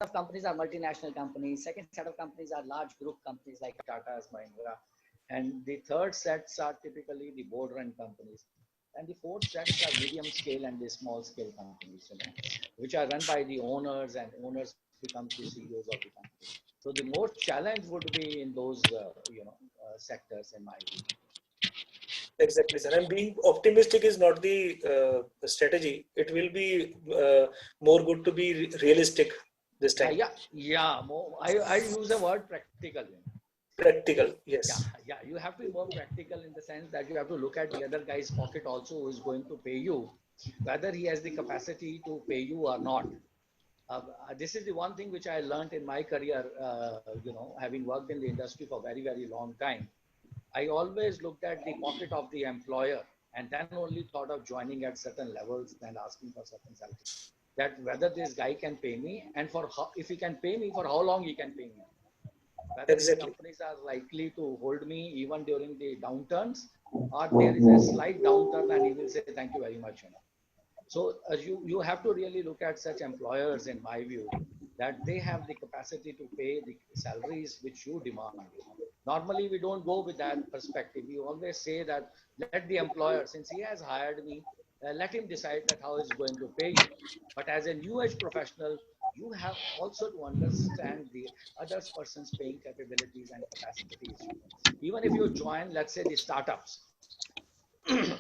of companies are multinational companies. Second set of companies are large group companies like Tata's, Mahindra. And the third sets are typically the board run companies. And the fourth sets are medium scale and the small scale companies, which are run by the owners, and owners become the CEOs of the company. So the most challenge would be in those, sectors, in my view. Exactly, sir. And being optimistic is not the strategy. It will be more good to be realistic this time. I use the word practical. Practical, yes. You have to be more practical in the sense that you have to look at the other guy's pocket also, who is going to pay you, whether he has the capacity to pay you or not. This is the one thing which I learned in my career, having worked in the industry for very, very long time. I always looked at the pocket of the employer and then only thought of joining at certain levels and asking for certain salary. That whether this guy can pay me, and for how, if he can pay me, for how long he can pay me. Whether these companies are likely to hold me even during the downturns, or there is a slight downturn and he will say thank you very much. So you have to really look at such employers, in my view, that they have the capacity to pay the salaries which you demand. Normally, we don't go with that perspective. We always say that let the employer, since he has hired me, let him decide that how he's going to pay you. But as a new age professional, you have also to understand the other person's paying capabilities and capacities. Even if you join, let's say, the startups,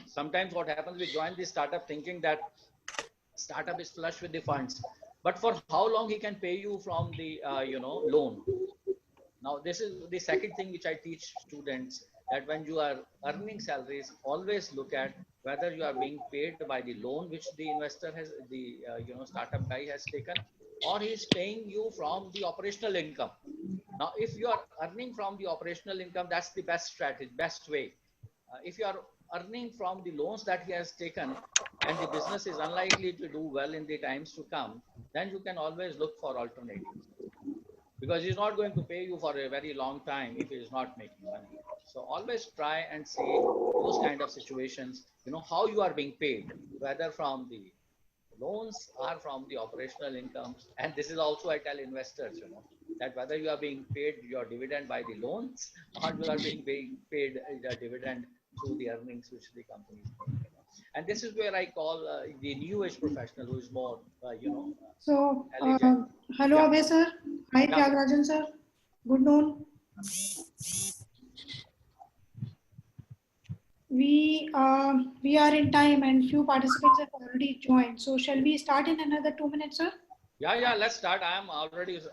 sometimes what happens, we join the startup thinking that startup is flush with the funds, but for how long he can pay you from the loan. Now this is the second thing which I teach students, that when you are earning salaries, always look at whether you are being paid by the loan which the investor has, the startup guy has taken, or he is paying you from the operational income. Now if you are earning from the operational income, that's the best strategy, best way. If you are earning from the loans that he has taken and the business is unlikely to do well in the times to come, then you can always look for alternatives, because he's not going to pay you for a very long time if he is not making money. So always try and see those kind of situations, how you are being paid, whether from the loans or from the operational income. And this is also I tell investors, that whether you are being paid your dividend by the loans, or you are being paid the dividend through the earnings which the company is paying. And this is where I call the new age professional who is more, So, hello, Abhay sir. Hi, Tyagarajan sir. Good noon. We are in time and few participants have already joined. So, shall we start in another 2 minutes, sir? Yeah, let's start. I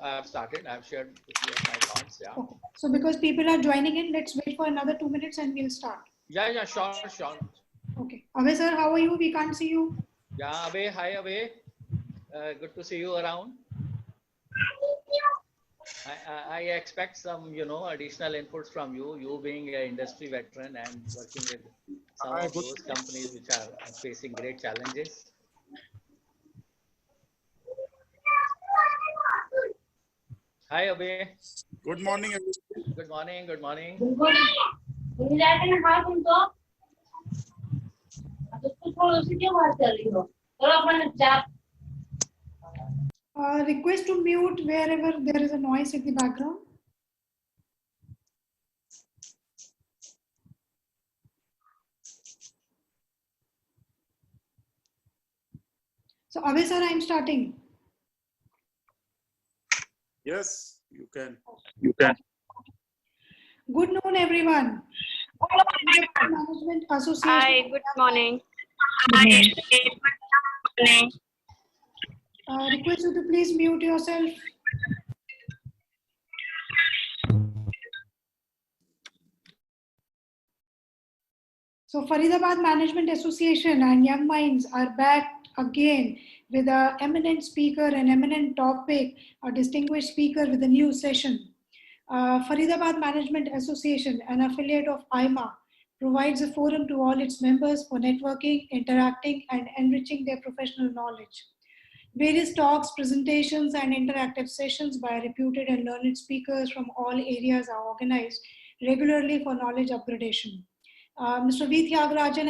have started. I've shared with you my thoughts. Yeah. Okay. So, because people are joining in, let's wait for another 2 minutes and we'll start. Yeah, sure. Okay. Abhay sir, how are you? We can't see you. Yeah, Abhay, hi Abhay. Good to see you around. I expect some, additional inputs from you. You being an industry veteran and working with some of those companies which are facing great challenges. Hi Abhay. Good morning. Good morning. Good morning. Good morning. Request to mute wherever there is a noise in the background. So, Abhay sir, I am starting. Yes, you can. Good noon, everyone. Management Association. Hi, good morning. Request you to please mute yourself. So Faridabad Management Association and Young Minds are back again with an eminent speaker, an eminent topic, a distinguished speaker with a new session. Faridabad Management Association, an affiliate of IMA, provides a forum to all its members for networking, interacting, and enriching their professional knowledge. Various talks, presentations, and interactive sessions by reputed and learned speakers from all areas are organized regularly for knowledge upgradation. Mr. V. Tyagarajan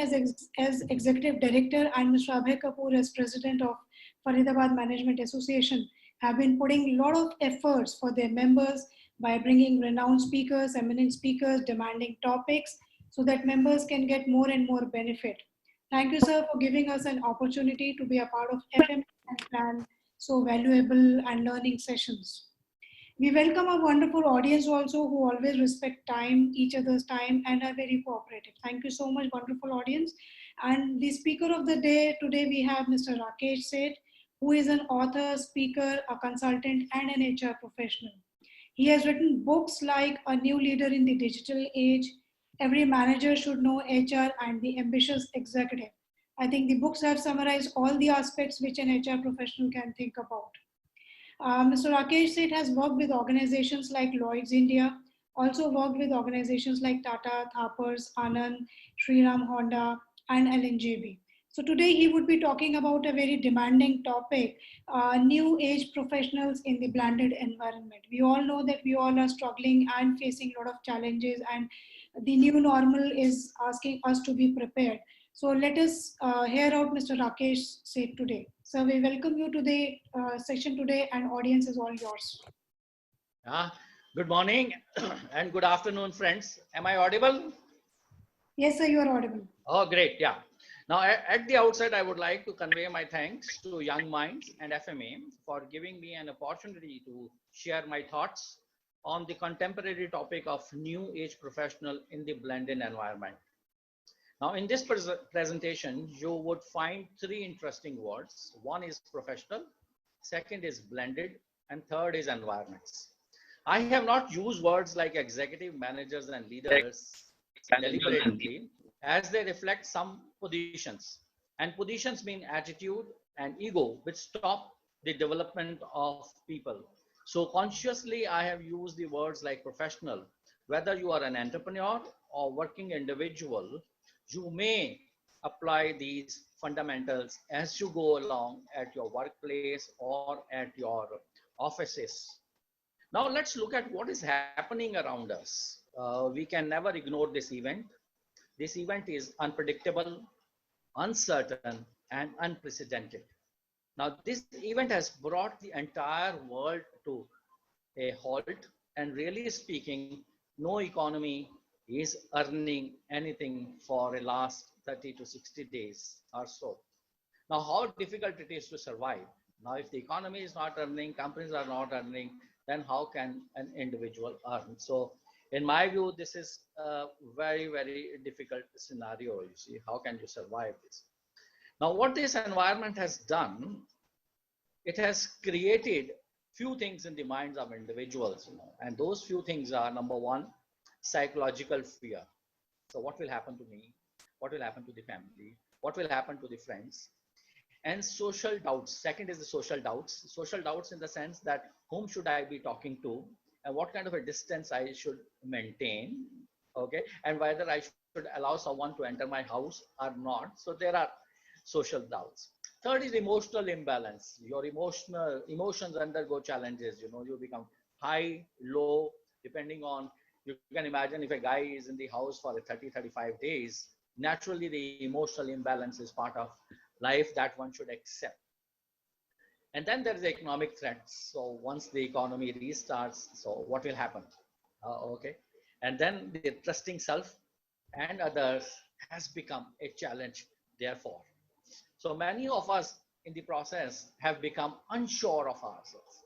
as Executive Director and Mr. Abhay Kapoor as President of Faridabad Management Association have been putting a lot of efforts for their members by bringing renowned speakers, eminent speakers, demanding topics so that members can get more and more benefit. Thank you, sir, for giving us an opportunity to be a part of FM and plan so valuable and learning sessions. We welcome our wonderful audience also who always respect time, each other's time, and are very cooperative. Thank you so much, wonderful audience. And the speaker of the day today we have Mr. Rakesh Seth, who is an author, speaker, a consultant, and an HR professional. He has written books like A New Leader in the Digital Age, Every Manager Should Know HR, and The Ambitious Executive. I think the books have summarized all the aspects which an HR professional can think about. Mr. Rakesh Seth has worked with organizations like Lloyd's India, also worked with organizations like Tata, Thapars, Anand, Shriram Honda, and LNJB. So today he would be talking about a very demanding topic, new age professionals in the blended environment. We all know that we all are struggling and facing a lot of challenges, and the new normal is asking us to be prepared. So let us hear out Mr. Rakesh Seth today. So we welcome you to the session today, and audience is all yours. Good morning and good afternoon, friends. Am I audible? Yes, sir, you are audible. Oh, great. Yeah. Now, at the outset, I would like to convey my thanks to Young Minds and FMA for giving me an opportunity to share my thoughts on the contemporary topic of new age professional in the blended environment. Now, in this presentation, you would find three interesting words. One is professional, second is blended, and third is environments. I have not used words like executive, managers, and leaders deliberately, as they reflect some positions. And positions mean attitude and ego, which stop the development of people. So consciously, I have used the words like professional. Whether you are an entrepreneur or working individual, you may apply these fundamentals as you go along at your workplace or at your offices. Now let's look at what is happening around us. We can never ignore this event. This event is unpredictable, uncertain, and unprecedented. Now this event has brought the entire world to a halt, and really speaking, no economy is earning anything for the last 30 to 60 days or so. Now, how difficult it is to survive. Now, if the economy is not earning, companies are not earning, then how can an individual earn? So, in my view, this is a very, very difficult scenario. You see, how can you survive this? Now, what this environment has done, it has created few things in the minds of individuals, and those few things are: number one, psychological fear. So, what will happen to me? What will happen to the family? What will happen to the friends? And social doubts. Second is the social doubts in the sense that whom should I be talking to, and what kind of a distance I should maintain, okay, and whether I should allow someone to enter my house or not. So there are social doubts. Third is emotional imbalance. Your emotions undergo challenges. You become high, low, depending on, you can imagine if a guy is in the house for 30-35 days, naturally the emotional imbalance is part of life that one should accept. And then there is the economic threats. So once the economy restarts, so what will happen? Okay. And then the trusting self and others has become a challenge, therefore. So many of us in the process have become unsure of ourselves.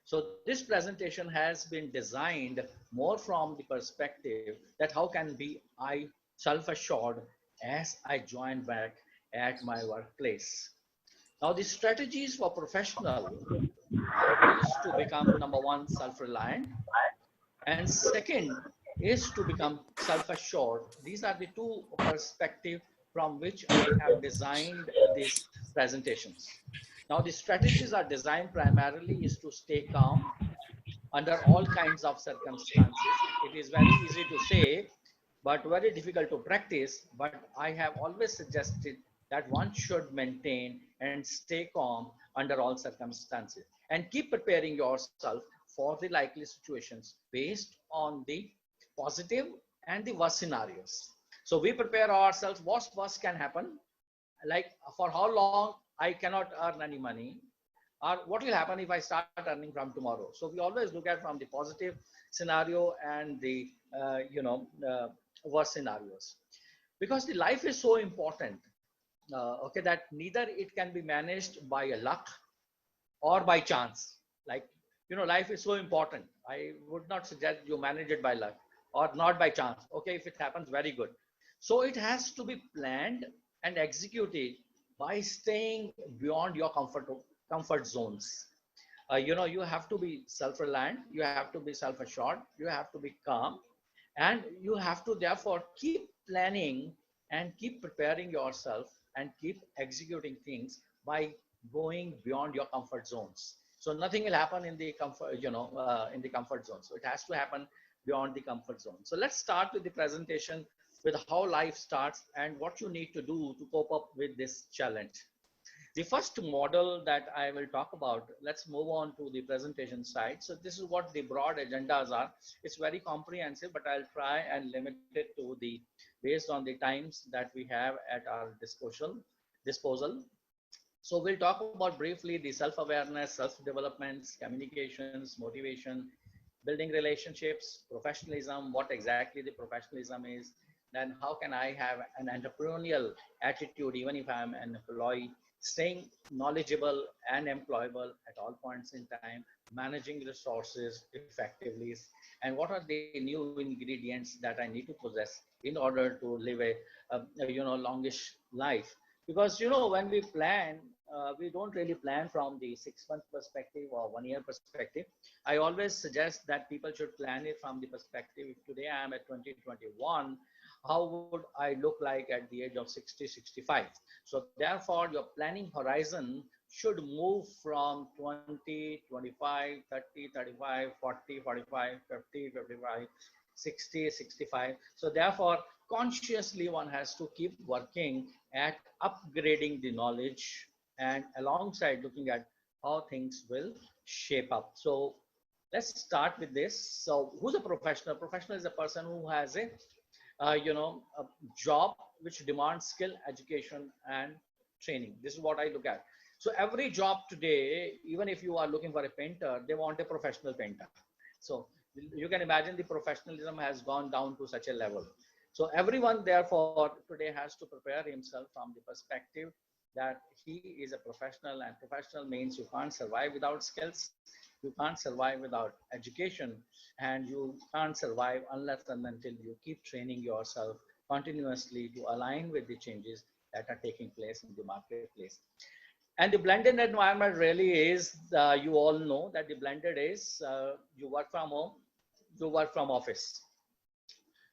So this presentation has been designed more from the perspective that how can be I self-assured as I join back at my workplace. Now the strategies for professional is to become number one, self-reliant, and second is to become self-assured. These are the two perspectives from which I have designed these presentations. Now the strategies are designed primarily is to stay calm under all kinds of circumstances. It is very easy to say, but very difficult to practice. But I have always suggested that one should maintain and stay calm under all circumstances and keep preparing yourself for the likely situations based on the positive and the worst scenarios. So we prepare ourselves, what's worst can happen, like for how long I cannot earn any money, or what will happen if I start earning from tomorrow. So we always look at from the positive scenario and the worst scenarios, because the life is so important. Okay, that neither it can be managed by a luck or by chance. Like, life is so important. I would not suggest you manage it by luck or not by chance. Okay, if it happens, very good. So it has to be planned and executed by staying beyond your comfort zones. You have to be self-reliant, you have to be self-assured, you have to be calm, and you have to therefore keep planning and keep preparing yourself and keep executing things by going beyond your comfort zones. So nothing will happen in the comfort zone. So it has to happen beyond the comfort zone. So let's start with the presentation with how life starts and what you need to do to cope up with this challenge. The first model that I will talk about, let's move on to the presentation side. So this is what the broad agendas are. It's very comprehensive, but I'll try and limit it to the, based on the times that we have at our disposal. So we'll talk about briefly the self-awareness, self-developments, communications, motivation, building relationships, professionalism, what exactly the professionalism is, then how can I have an entrepreneurial attitude even if I'm an employee, staying knowledgeable and employable at all points in time, managing resources effectively, and what are the new ingredients that I need to possess in order to live a longish life. Because when we plan, we don't really plan from the 6 month perspective or 1 year perspective. I always suggest that people should plan it from the perspective, if today I am at 2021, how would I look like at the age of 60, 65? So therefore your planning horizon should move from 20, 25, 30, 35, 40, 45, 50, 55, 60, 65. So therefore consciously one has to keep working at upgrading the knowledge and alongside looking at how things will shape up. So let's start with this. So who's a professional? Professional is a person who has a job which demands skill, education, and training. This is what I look at. So every job today, even if you are looking for a painter, they want a professional painter. So you can imagine the professionalism has gone down to such a level. So everyone therefore today has to prepare himself from the perspective that he is a professional, and professional means you can't survive without skills, you can't survive without education, and you can't survive unless and until you keep training yourself continuously to align with the changes that are taking place in the marketplace. And the blended environment really is, you all know that the blended is, you work from home, you work from office,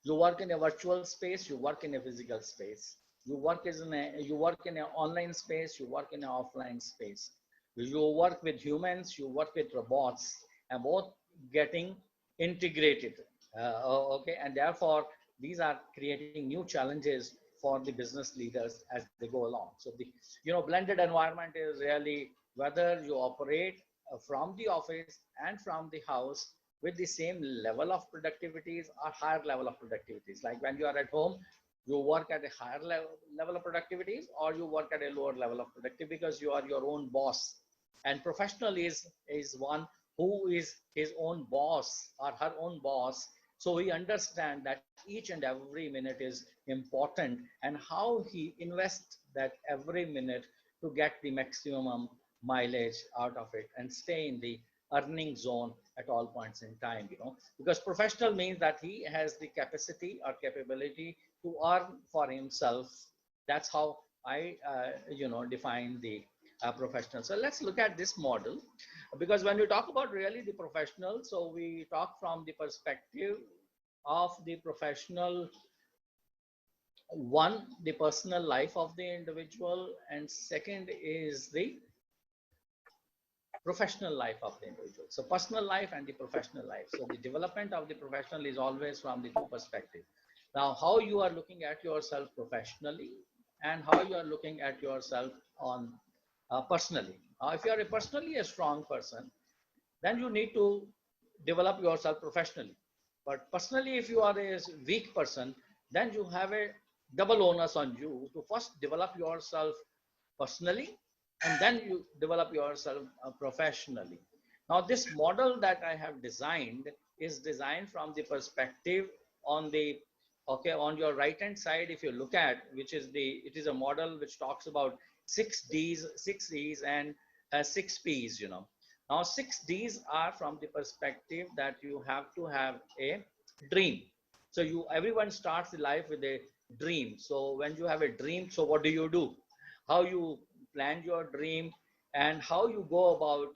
you work in a virtual space, you work in a physical space, you work in an online space, you work in an offline space, you work with humans, you work with robots, and both getting integrated. Okay, and therefore these are creating new challenges for the business leaders as they go along. So the blended environment is really whether you operate from the office and from the house with the same level of productivities or higher level of productivities. Like when you are at home, you work at a higher level of productivities, or you work at a lower level of productivity because you are your own boss. And professional is one who is his own boss or her own boss. So we understand that each and every minute is important, and how he invests that every minute to get the maximum mileage out of it and stay in the earning zone at all points in time. Because professional means that he has the capacity or capability to earn for himself. That's how I define the professional. So let's look at this model, because when we talk about really the professional, so we talk from the perspective of the professional, one, the personal life of the individual, and second is the professional life of the individual. So personal life and the professional life. So the development of the professional is always from the two perspectives. Now, how you are looking at yourself professionally and how you are looking at yourself on personally. If you are personally a strong person, then you need to develop yourself professionally. But personally, if you are a weak person, then you have a double onus on you to first develop yourself personally and then you develop yourself professionally. Now, this model that I have designed is designed from the perspective on the, okay, on your right hand side, if you look at, which is it is a model which talks about 6 Ds, 6 Ds, and 6 Ps, Now, 6 Ds are from the perspective that you have to have a dream. So everyone starts the life with a dream. So when you have a dream, so what do? How you plan your dream, and how you go about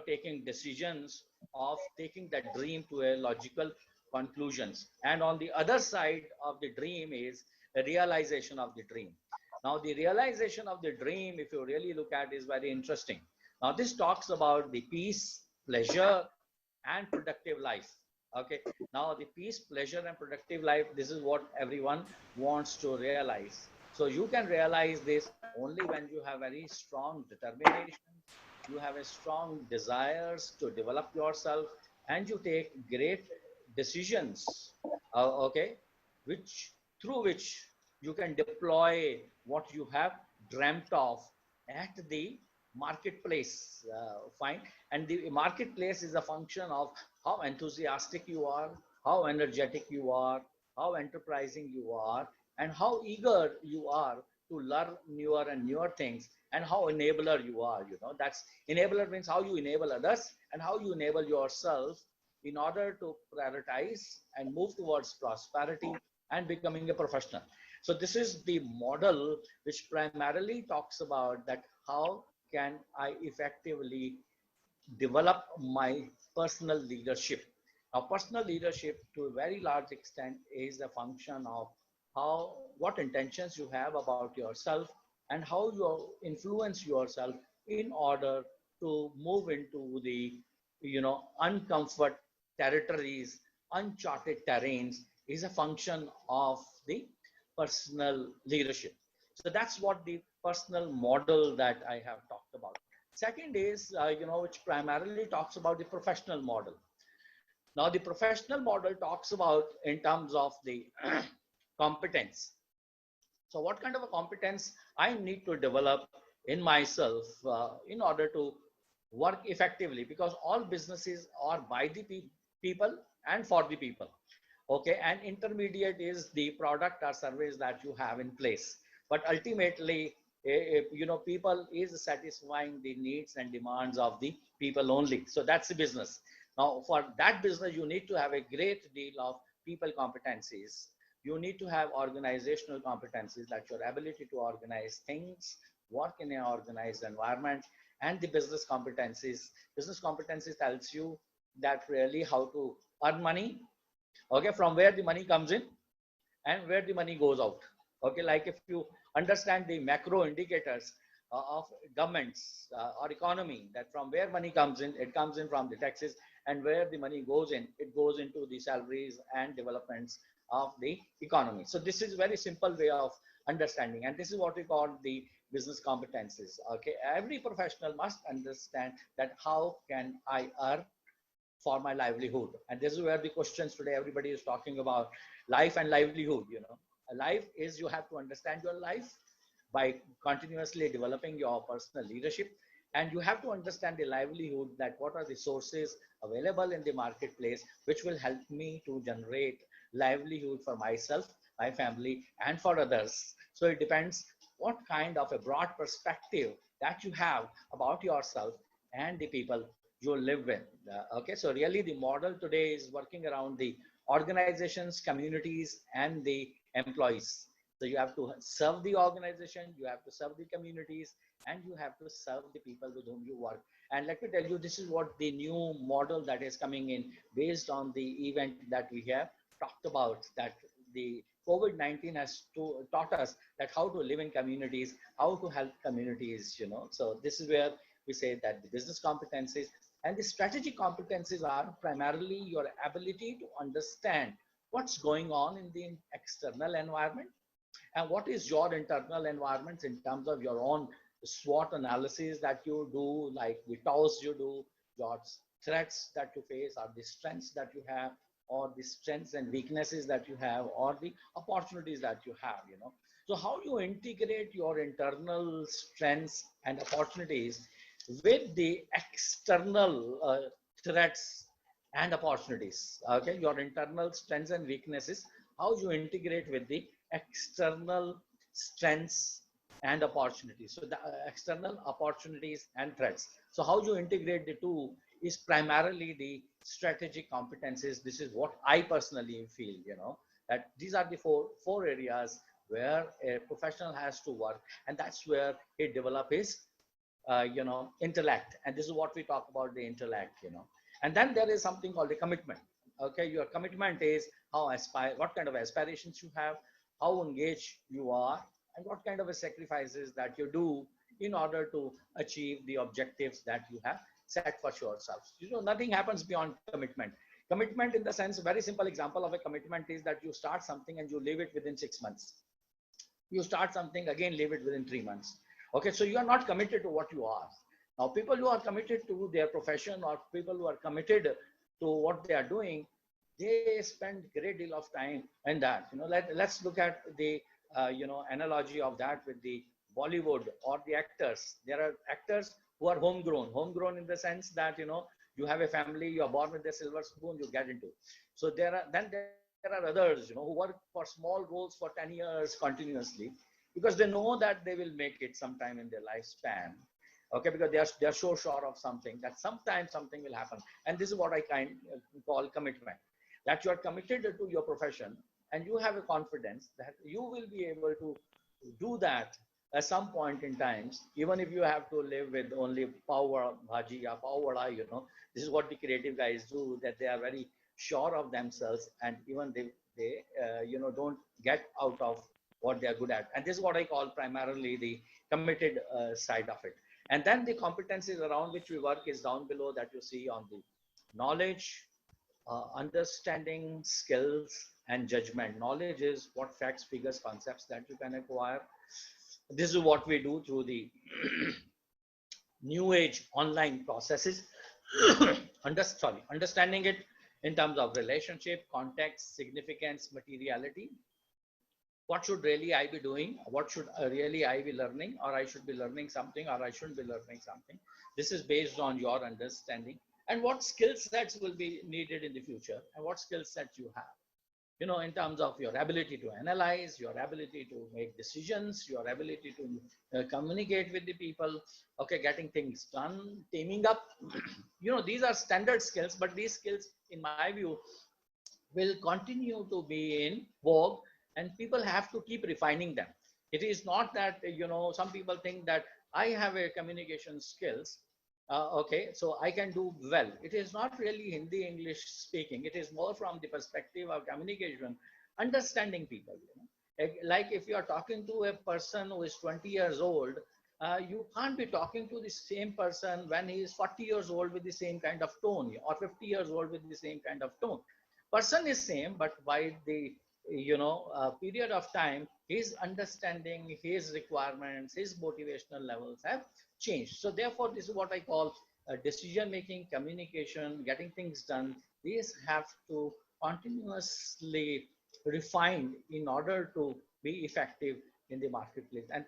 taking decisions of taking that dream to a logical conclusions. And on the other side of the dream is the realization of the dream. Now, the realization of the dream, if you really look at, is very interesting. Now, this talks about the peace, pleasure, and productive life. Okay. Now, the peace, pleasure, and productive life, this is what everyone wants to realize. So you can realize this only when you have very strong determination, you have a strong desires to develop yourself, and you take great decisions, okay, which through which you can deploy what you have dreamt of at the marketplace. Fine. And the marketplace is a function of how enthusiastic you are, how energetic you are, how enterprising you are, and how eager you are to learn newer and newer things, and how enabler you are. That's enabler means how you enable others and how you enable yourself in order to prioritize and move towards prosperity and becoming a professional. So this is the model which primarily talks about that how can I effectively develop my personal leadership. Now, personal leadership to a very large extent is a function of what intentions you have about yourself, and how you influence yourself in order to move into the uncomfort territories, uncharted terrains, is a function of the personal leadership. So that's what the personal model that I have talked about. Second is, which primarily talks about the professional model. Now, the professional model talks about in terms of the competence. So what kind of a competence I need to develop in myself in order to work effectively? Because all businesses are by the people and for the people. Okay, and intermediate is the product or service that you have in place. But ultimately, people is satisfying the needs and demands of the people only. So that's the business. Now, for that business, you need to have a great deal of people competencies. You need to have organizational competencies, like your ability to organize things, work in an organized environment, and the business competencies. Business competencies tells you that really how to earn money, okay, from where the money comes in and where the money goes out. Okay, like if you understand the macro indicators of governments or economy, that from where money comes in, it comes in from the taxes, and where the money goes in, it goes into the salaries and developments of the economy. So this is very simple way of understanding, and this is what we call the business competencies. Okay, every professional must understand that how can I earn for my livelihood. And this is where the questions today, everybody is talking about life and livelihood. A life is, you have to understand your life by continuously developing your personal leadership, and you have to understand the livelihood, that what are the sources available in the marketplace which will help me to generate livelihood for myself, my family, and for others. So it depends what kind of a broad perspective that you have about yourself and the people you live with. Okay, so really the model today is working around the organizations, communities, and the employees. So you have to serve the organization, you have to serve the communities, and you have to serve the people with whom you work. And let me tell you, this is what the new model that is coming in based on the event that we have talked about, that the COVID-19 has taught us that how to live in communities, how to help communities. So this is where we say that the business competencies and the strategic competencies are primarily your ability to understand what's going on in the external environment, and what is your internal environment in terms of your own SWOT analysis that you do, like the TOWS you do, your threats that you face, or the strengths that you have, or the strengths and weaknesses that you have, or the opportunities that you have. So how you integrate your internal strengths and opportunities with the external threats and opportunities. Okay, your internal strengths and weaknesses, how you integrate with the external strengths and opportunities. So the external opportunities and threats. So how you integrate the two is primarily the strategic competencies. This is what I personally feel, that these are the four areas where a professional has to work, and that's where he develop his intellect. And this is what we talk about, the intellect. And then there is something called the commitment. Okay, your commitment is what kind of aspirations you have, how engaged you are, and what kind of sacrifices that you do in order to achieve the objectives that you have set for yourselves. Nothing happens beyond commitment. Commitment, in the sense, a very simple example of a commitment is that you start something and you leave it within 6 months. You start something, again leave it within 3 months. Okay, so you are not committed to what you are. Now people who are committed to their profession, or people who are committed to what they are doing, they spend great deal of time in that. Let's look at the analogy of that with the Bollywood or the actors. There are actors who are homegrown in the sense that you have a family, you are born with a silver spoon, you get into. So there are others, who work for small roles for 10 years continuously, because they know that they will make it sometime in their lifespan. Okay, because they are so sure of something that sometime something will happen. And this is what I call commitment. That you are committed to your profession, and you have a confidence that you will be able to do that at some point in times, even if you have to live with only power bhaji or power vada. This is what the creative guys do, that they are very sure of themselves, and even they don't get out of what they are good at. And this is what I call primarily the committed side of it. And then the competencies around which we work is down below, that you see on the knowledge, understanding, skills, and judgment. Knowledge is what facts, figures, concepts that you can acquire. This is what we do through the new age online processes. Understanding it in terms of relationship, context, significance, materiality. What should really I be doing? What should really I be learning? Or I should be learning something, or I shouldn't be learning something. This is based on your understanding. And what skill sets will be needed in the future, and what skill sets you have. In terms of your ability to analyze, your ability to make decisions, your ability to communicate with the people, okay, getting things done, teaming up. These are standard skills, but these skills, in my view, will continue to be in vogue, and people have to keep refining them. It is not that, some people think that I have a communication skills, okay, so I can do well. It is not really Hindi English speaking. It is more from the perspective of communication, understanding people. Like if you are talking to a person who is 20 years old, you can't be talking to the same person when he is 40 years old with the same kind of tone, or 50 years old with the same kind of tone. Person is same, but by the period of time, his understanding, his requirements, his motivational levels have changed. So therefore, this is what I call decision making, communication, getting things done. These have to continuously refined in order to be effective in the marketplace. And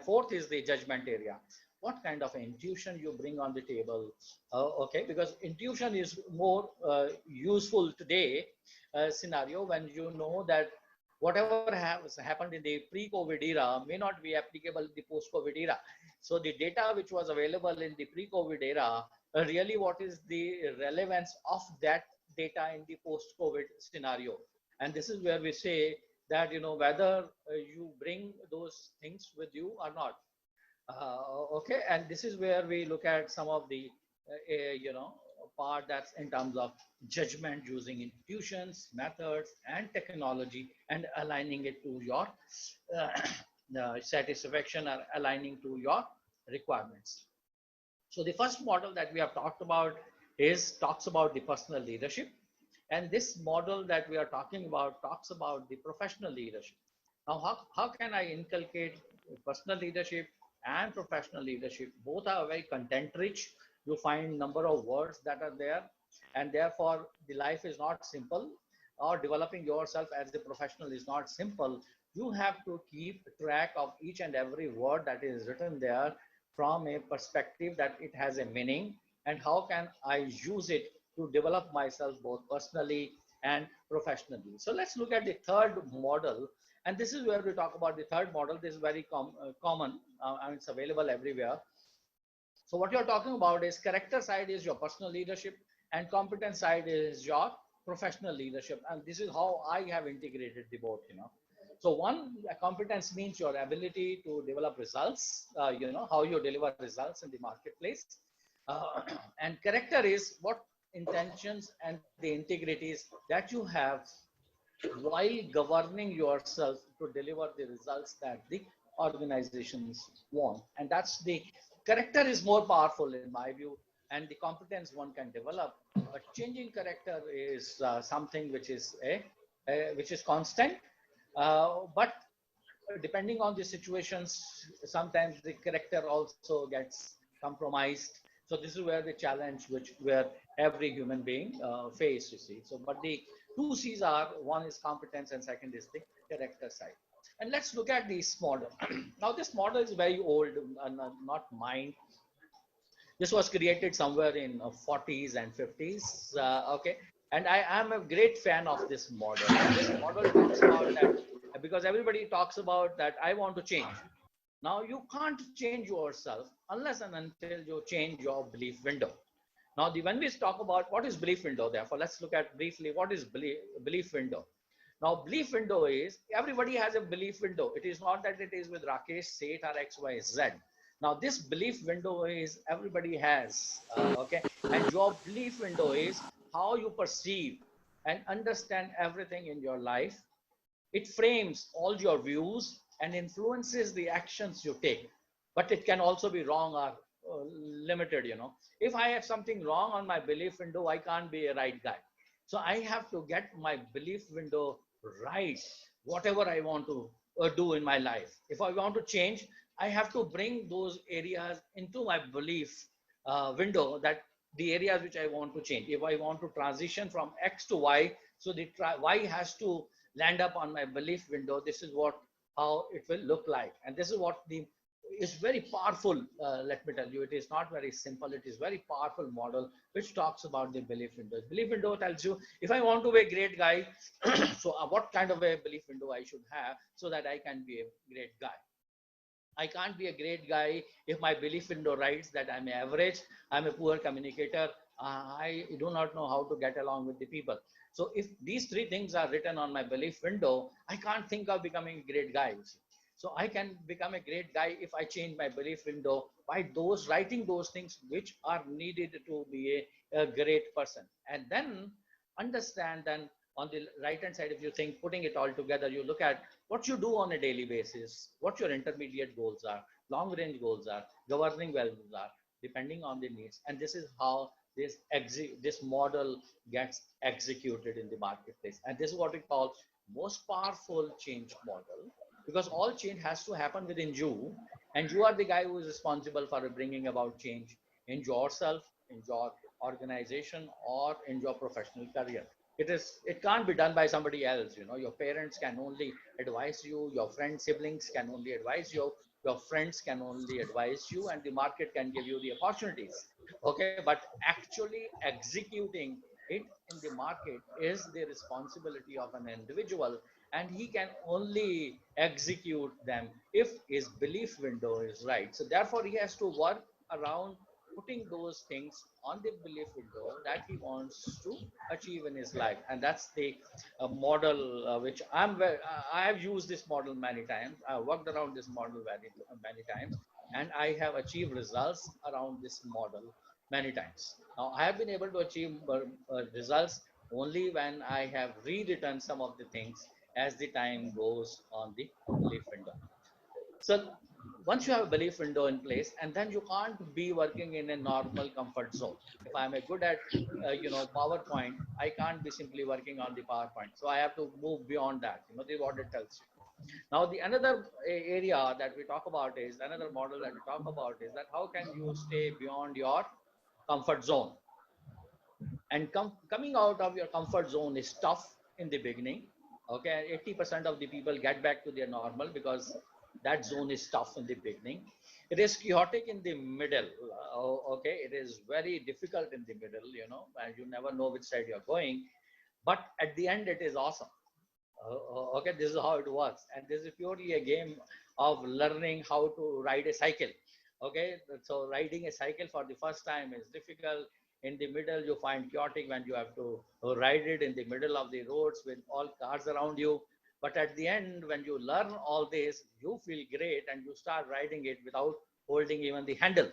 fourth is the judgment area. What kind of intuition you bring on the table? Okay, because intuition is more useful today scenario, when you know that whatever has happened in the pre-COVID era may not be applicable in the post-COVID era. So the data which was available in the pre-COVID era, really what is the relevance of that data in the post-COVID scenario? And this is where we say that, whether you bring those things with you or not. Okay, and this is where we look at some of the, part that's in terms of judgment, using intuitions, methods, and technology, and aligning it to your satisfaction, or aligning to your requirements. So the first model that we have talked about talks about the personal leadership. And this model that we are talking about talks about the professional leadership. Now, how can I inculcate personal leadership and professional leadership? Both are very content rich. You find number of words that are there, and therefore the life is not simple. or developing yourself as a professional is not simple. You have to keep track of each and every word that is written there from a perspective that it has a meaning, and how can I use it to develop myself both personally and professionally. So let's look at the third model, and this is where we talk about the third model. This is very common, and it's available everywhere. So what you're talking about is character side is your personal leadership, and competence side is your professional leadership. And this is how I have integrated the both, So one, competence means your ability to develop results, how you deliver results in the marketplace. And character is what intentions and the integrities that you have while governing yourself to deliver the results that the organizations want. And that's the character is more powerful in my view, and the competence one can develop. But changing character is something which is constant. But depending on the situations, sometimes the character also gets compromised. So this is where the challenge which where every human being face, you see. So but the two C's are, one is competence and second is the character side. And let's look at this model. Now this model is very old, not mine. This was created somewhere in 40s and 50s. Okay, and I am a great fan of this model. And this model talks about that because everybody talks about that I want to change. Now you can't change yourself unless and until you change your belief window. Now, when we talk about what is belief window, therefore, let's look at briefly what is belief window. Now, belief window is everybody has a belief window. It is not that it is with Rakesh, Seth, or XYZ. Now, this belief window is everybody has, okay? And your belief window is how you perceive and understand everything in your life. It frames all your views and influences the actions you take. But it can also be wrong or limited, If I have something wrong on my belief window, I can't be a right guy. So I have to get my belief window right, whatever I want to do in my life. If I want to change, I have to bring those areas into my belief window, that the areas which I want to change. If I want to transition from X to Y, so the Y has to land up on my belief window. This is what how it will look like, and this is what the is very powerful. Let me tell you, it is not very simple. It is very powerful model which talks about the belief windows. Belief window tells you if I want to be a great guy, so what kind of a belief window I should have so that I can be a great guy. I can't be a great guy if my belief window writes that I'm average, I'm a poor communicator, I do not know how to get along with the people. So if these three things are written on my belief window, I can't think of becoming a great guy. So I can become a great guy if I change my belief window by those writing those things which are needed to be a great person. And then understand then on the right hand side, if you think putting it all together, you look at what you do on a daily basis, what your intermediate goals are, long range goals are, governing values are, depending on the needs. And this is how this model gets executed in the marketplace. And this is what we call most powerful change model, because all change has to happen within you, and you are the guy who is responsible for bringing about change in yourself, in your organization, or in your professional career. It can't be done by somebody else. Your parents can only advise you, your friends, siblings can only advise you, your friends can only advise you, and the market can give you the opportunities. Okay, but actually executing it in the market is the responsibility of an individual, and he can only execute them if his belief window is right. So therefore he has to work around putting those things on the belief window that he wants to achieve in his life. And that's the model which I have used this model many times. I worked around this model very many times, and I have achieved results around this model many times. Now I have been able to achieve results only when I have rewritten some of the things as the time goes on the belief window. So once you have a belief window in place, and then you can't be working in a normal comfort zone. If I'm a good at PowerPoint, I can't be simply working on the PowerPoint. So I have to move beyond that. What it tells you. Now the another area that we talk about is another model that we talk about is that how can you stay beyond your comfort zone? And coming out of your comfort zone is tough, in the beginning. Okay, 80% of the people get back to their normal because that zone is tough in the beginning. It is chaotic in the middle. Okay, it is very difficult in the middle, and you never know which side you're going. But at the end, it is awesome. Okay, this is how it works, and this is purely a game of learning how to ride a cycle. Okay, so riding a cycle for the first time is difficult. In the middle, you find chaotic when you have to ride it in the middle of the roads with all cars around you. But at the end, when you learn all this, you feel great and you start riding it without holding even the handle.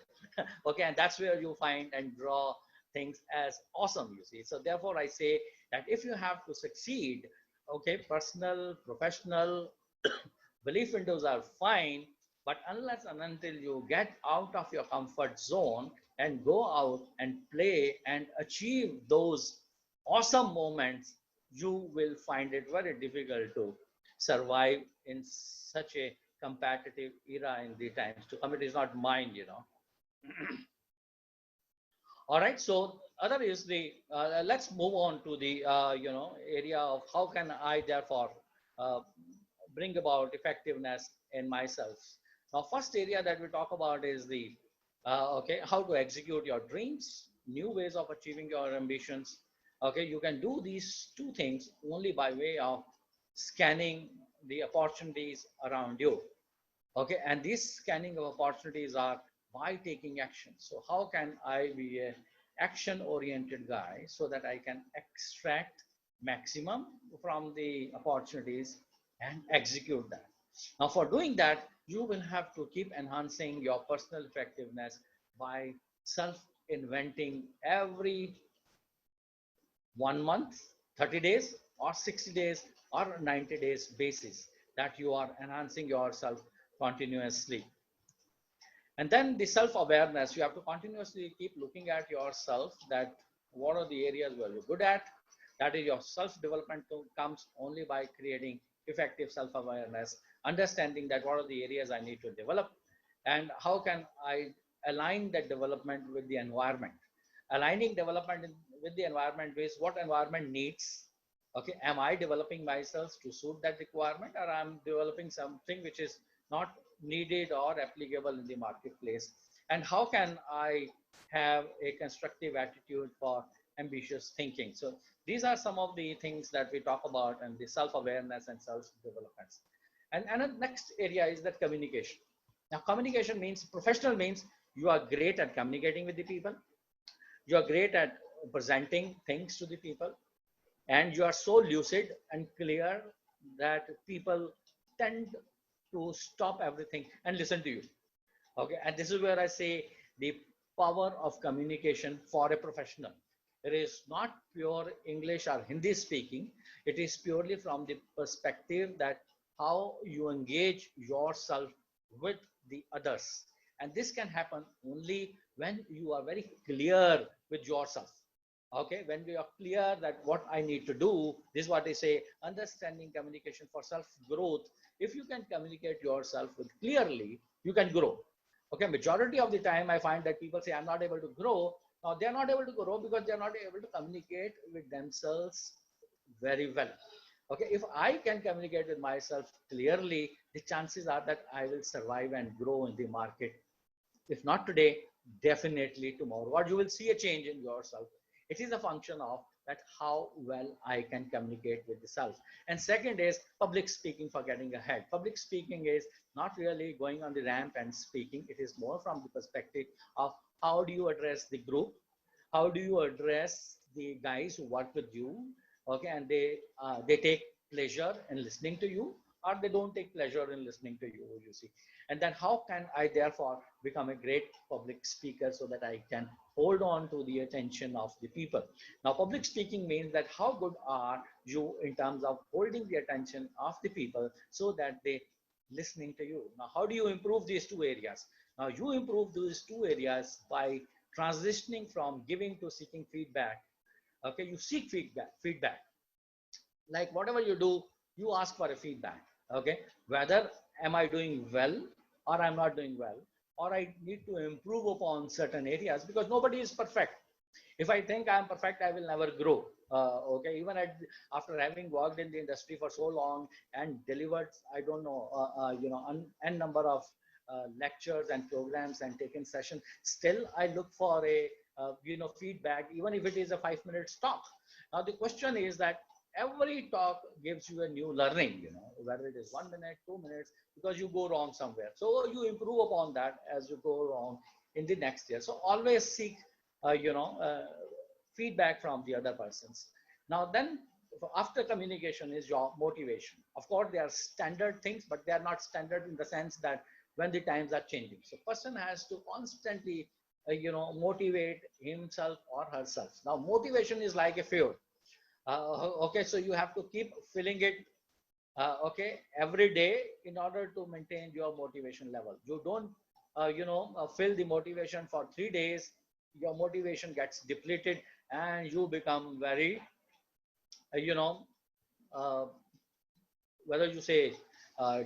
Okay, and that's where you find and draw things as awesome, you see. So therefore I say that if you have to succeed, okay, personal, professional, belief windows are fine, but unless and until you get out of your comfort zone and go out and play and achieve those awesome moments, you will find it very difficult to survive in such a competitive era in the times to come. It is not mine. All right, so other is the let's move on to the area of how can I therefore uh, bring about effectiveness in myself. Now, first area that we talk about is the okay, how to execute your dreams, new ways of achieving your ambitions. Okay, you can do these two things only by way of scanning the opportunities around you. Okay, and these scanning of opportunities are by taking action. So how can I be a action oriented guy so that I can extract maximum from the opportunities and execute that? Now for doing that, you will have to keep enhancing your personal effectiveness by self inventing every 1 month, 30 days, or 60 days, or 90 days basis that you are enhancing yourself continuously. And then the self-awareness, you have to continuously keep looking at yourself, that what are the areas where you're good at. That is, your self-development comes only by creating effective self-awareness, understanding that what are the areas I need to develop and how can I align that development with the environment. Aligning development with the environment is what environment needs. Okay, am I developing myself to suit that requirement, or I'm developing something which is not needed or applicable in the marketplace? And how can I have a constructive attitude for ambitious thinking? So these are some of the things that we talk about, and the self-awareness and self-development. And the next area is that communication. Now communication means, professional means, you are great at communicating with the people, you are great at presenting things to the people, and you are so lucid and clear that people tend to stop everything and listen to you. Okay, and this is where I say the power of communication for a professional. It is not pure English or Hindi speaking. It is purely from the perspective that how you engage yourself with the others. And this can happen only when you are very clear with yourself. Okay, when we are clear that what I need to do, this is what I say, understanding communication for self growth. If you can communicate yourself with clearly, you can grow. Okay, majority of the time I find that people say I'm not able to grow. Now they are not able to grow because they are not able to communicate with themselves very well. Okay, if I can communicate with myself clearly, the chances are that I will survive and grow in the market. If not today, definitely tomorrow. Or you will see a change in yourself. It is a function of that how well I can communicate with the self. And second is public speaking for getting ahead. Public speaking is not really going on the ramp and speaking. It is more from the perspective of how do you address the group, how do you address the guys who work with you, okay, and they take pleasure in listening to you, or they don't take pleasure in listening to you, you see. And then how can I therefore become a great public speaker so that I can hold on to the attention of the people. Now public speaking means that how good are you in terms of holding the attention of the people so that they listening to you. Now how do you improve these two areas? Now you improve these two areas by transitioning from giving to seeking feedback. Okay, you seek feedback, like whatever you do, you ask for a feedback. Okay, whether am I doing well or I'm not doing well, or I need to improve upon certain areas, because nobody is perfect. If I think I'm perfect, I will never grow. Okay, even after having worked in the industry for so long and delivered, I don't know, n number of lectures and programs and taken session, still I look for a feedback, even if it is a 5 minute talk. Now the question is that every talk gives you a new learning, whether it is 1 minute, 2 minutes, because you go wrong somewhere. So you improve upon that as you go wrong in the next year. So always seek uh, you know, uh, feedback from the other persons. Now then, after communication is your motivation. Of course, they are standard things, but they are not standard in the sense that when the times are changing. So person has to constantly, motivate himself or herself. Now, motivation is like a fuel. Okay, so you have to keep filling it okay, every day in order to maintain your motivation level. You don't fill the motivation for 3 days, your motivation gets depleted and you become very uh, you know uh, whether you say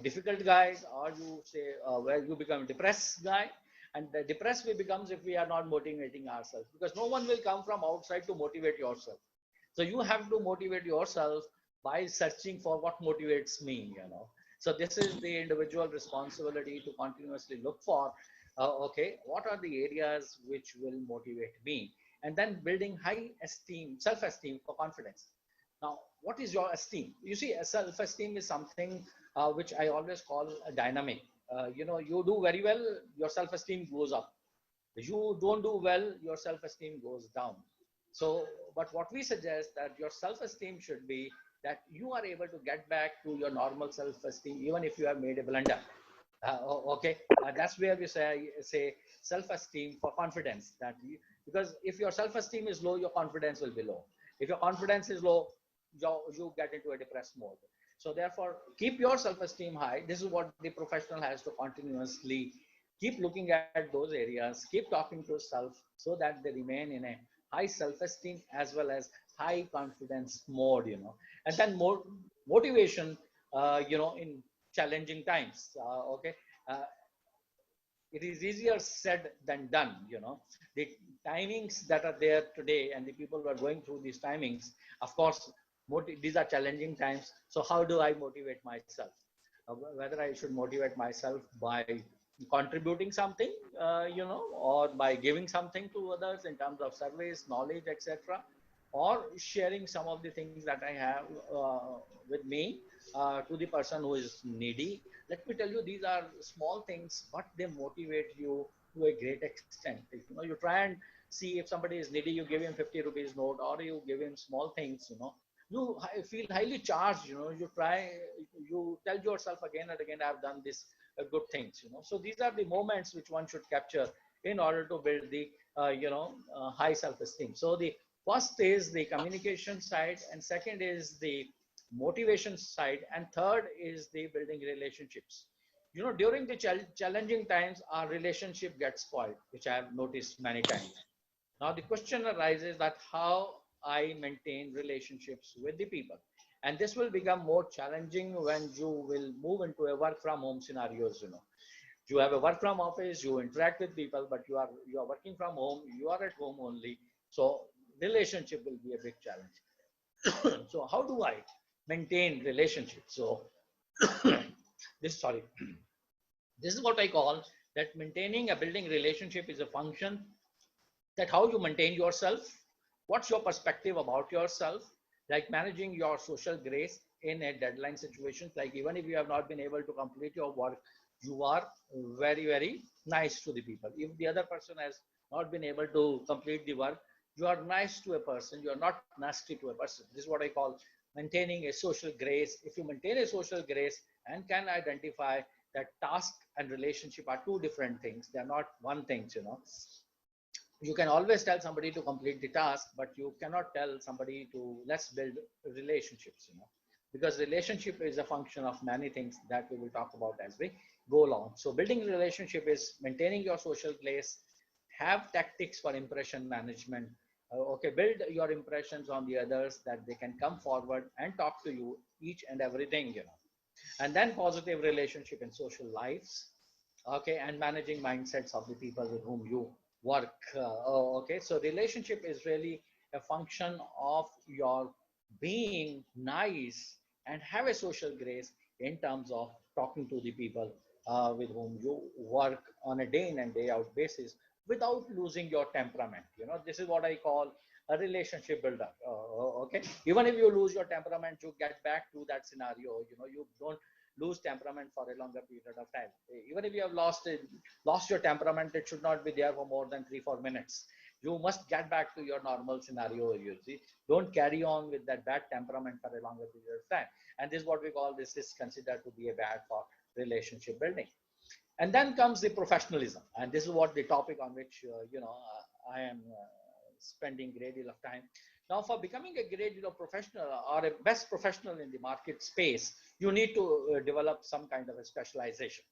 difficult guys, or you say where you become depressed guy. And the depressed we becomes if we are not motivating ourselves, because no one will come from outside to motivate yourself. So you have to motivate yourself by searching for what motivates me. So this is the individual responsibility to continuously look for okay, what are the areas which will motivate me, and then building high esteem, self-esteem for confidence. Now, what is your esteem? You see, self-esteem is something which I always call a dynamic. You do very well, your self-esteem goes up. You don't do well, your self-esteem goes down. So, but what we suggest that your self-esteem should be that you are able to get back to your normal self-esteem, even if you have made a blunder. Okay, that's where we say self-esteem for confidence. Because if your self-esteem is low, your confidence will be low. If your confidence is low, you get into a depressed mode. So therefore, keep your self-esteem high. This is what the professional has to continuously keep looking at those areas, keep talking to self, so that they remain in a high self-esteem as well as high confidence mode. And then more motivation, in challenging times. Okay, uh, it is easier said than done. The timings that are there today and the people who are going through these timings, of course, these are challenging times. So how do I motivate myself? Whether I should motivate myself by contributing something, or by giving something to others in terms of service, knowledge, etc., or sharing some of the things that I have with me to the person who is needy. Let me tell you, these are small things, but they motivate you to a great extent. You try and see if somebody is needy, you give him 50 rupees note, or you give him small things. You feel highly charged. You try, you tell yourself again and again, I've done this good things. So these are the moments which one should capture in order to build the high self-esteem. So the first is the communication side, and second is the motivation side, and third is the building relationships. During the challenging times, our relationship gets spoiled, which I have noticed many times. Now the question arises that how I maintain relationships with the people. And this will become more challenging when you will move into a work from home scenarios. You have a work from office, you interact with people, but you are working from home, you are at home only. So relationship will be a big challenge. So how do I maintain relationships? So this sorry this is what I call that maintaining a building relationship is a function that how you maintain yourself, what's your perspective about yourself, like managing your social grace in a deadline situation. Like even if you have not been able to complete your work, you are very, very nice to the people. If the other person has not been able to complete the work, you are nice to a person, you are not nasty to a person. This is what I call maintaining a social grace. If you maintain a social grace and can identify that task and relationship are two different things, they are not one thing. You can always tell somebody to complete the task, but you cannot tell somebody to let's build relationships, because relationship is a function of many things that we will talk about as we go along. So building relationship is maintaining your social place, have tactics for impression management. Okay, build your impressions on the others that they can come forward and talk to you each and everything. And then positive relationship in social lives. Okay, and managing mindsets of the people with whom you work. Okay, so relationship is really a function of your being nice and have a social grace in terms of talking to the people with whom you work on a day in and day out basis without losing your temperament. This is what I call a relationship builder. Okay, even if you lose your temperament, you get back to that scenario. You don't lose temperament for a longer period of time. Even if you have lost your temperament, it should not be there for more than 3-4 minutes. You must get back to your normal scenario. You see, don't carry on with that bad temperament for a longer period of time. And this is what we call, this is considered to be a bad for relationship building. And then comes the professionalism, and this is what the topic on which I am spending a great deal of time. Now, for becoming a great deal of professional or a best professional in the market space, you need to develop some kind of a specialization.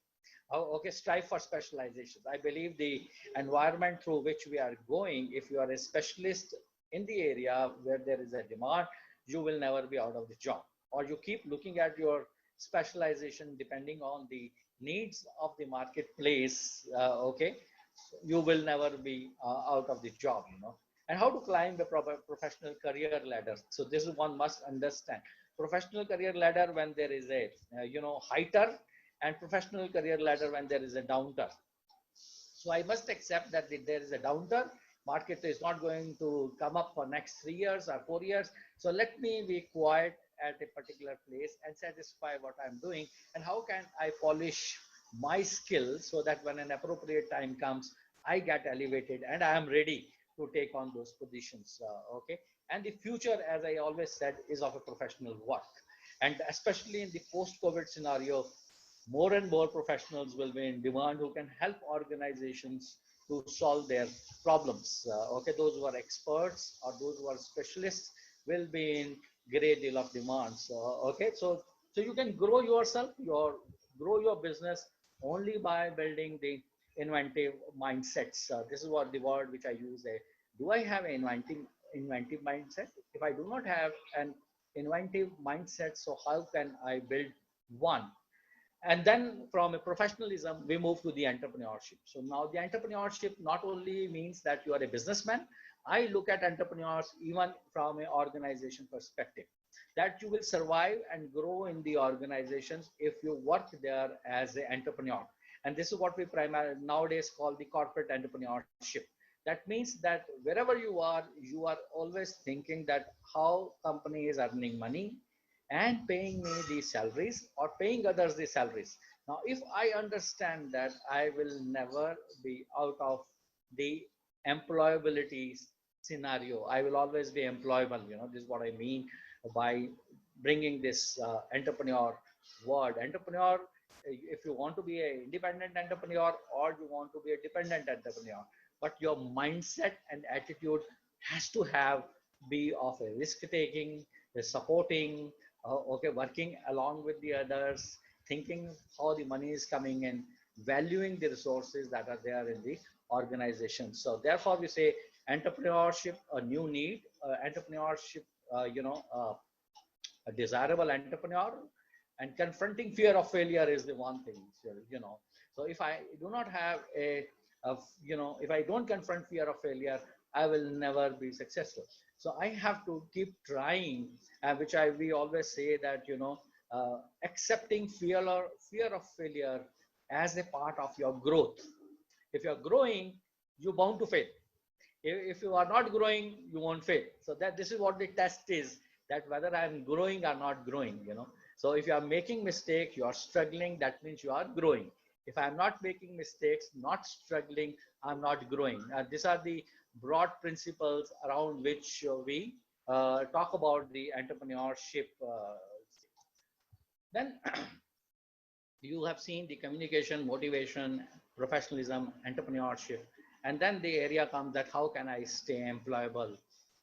Okay, strive for specializations. I believe the environment through which we are going, if you are a specialist in the area where there is a demand, you will never be out of the job. Or you keep looking at your specialization depending on the needs of the marketplace. Okay, you will never be out of the job. And how to climb the proper professional career ladder. So this is one must understand. Professional career ladder when there is a heighter, and professional career ladder when there is a downturn. So I must accept that there is a downturn. Market is not going to come up for next 3 years or 4 years. So let me be quiet at a particular place and satisfy what I'm doing. And how can I polish my skills so that when an appropriate time comes, I get elevated and I am ready to take on those positions. Okay. And the future, as I always said, is of a professional work. And especially in the post-COVID scenario, more and more professionals will be in demand who can help organizations to solve their problems. Okay, those who are experts or those who are specialists will be in great deal of demand. Okay, so you can grow yourself, grow your business only by building the inventive mindsets. This is what the word which I use. Do I have an inventive mindset? If I do not have an inventive mindset, so how can I build one? And then from a professionalism we move to the entrepreneurship. So now the entrepreneurship not only means that you are a businessman. I look at entrepreneurs even from an organization perspective, that you will survive and grow in the organizations if you work there as an entrepreneur. And this is what we primarily nowadays call the corporate entrepreneurship. That means that wherever you are always thinking that how company is earning money and paying me the salaries or paying others the salaries. Now, if I understand that, I will never be out of the employability scenario. I will always be employable. This is what I mean by bringing this entrepreneur word. Entrepreneur, if you want to be an independent entrepreneur or you want to be a dependent entrepreneur, but your mindset and attitude has to have be of a risk taking, a supporting, okay, working along with the others, thinking how the money is coming in, valuing the resources that are there in the organization. So therefore we say entrepreneurship a new need, entrepreneurship a desirable entrepreneur, and confronting fear of failure is the one thing. So if I do not have if I don't confront fear of failure, I will never be successful. So I have to keep trying, which we always say that accepting fear of failure as a part of your growth. If you're growing, you're bound to fail. If you are not growing, you won't fail. So that this is what the test is, that whether I'm growing or not growing. So if you are making mistake, you are struggling, that means you are growing. If I'm not making mistakes, not struggling, I'm not growing. These are the broad principles around which we talk about the entrepreneurship. Then you have seen the communication, motivation, professionalism, entrepreneurship, and then the area comes that how can I stay employable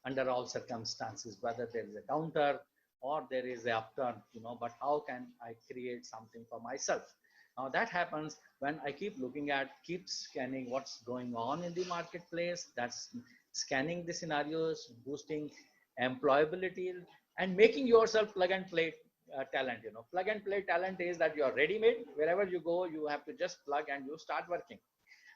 under all circumstances, whether there is a downturn or there is a upturn, but how can I create something for myself? Now that happens when I keep scanning what's going on in the marketplace. That's scanning the scenarios, boosting employability, and making yourself plug and play talent. Plug and play talent is that you are ready made. Wherever you go, you have to just plug and you start working.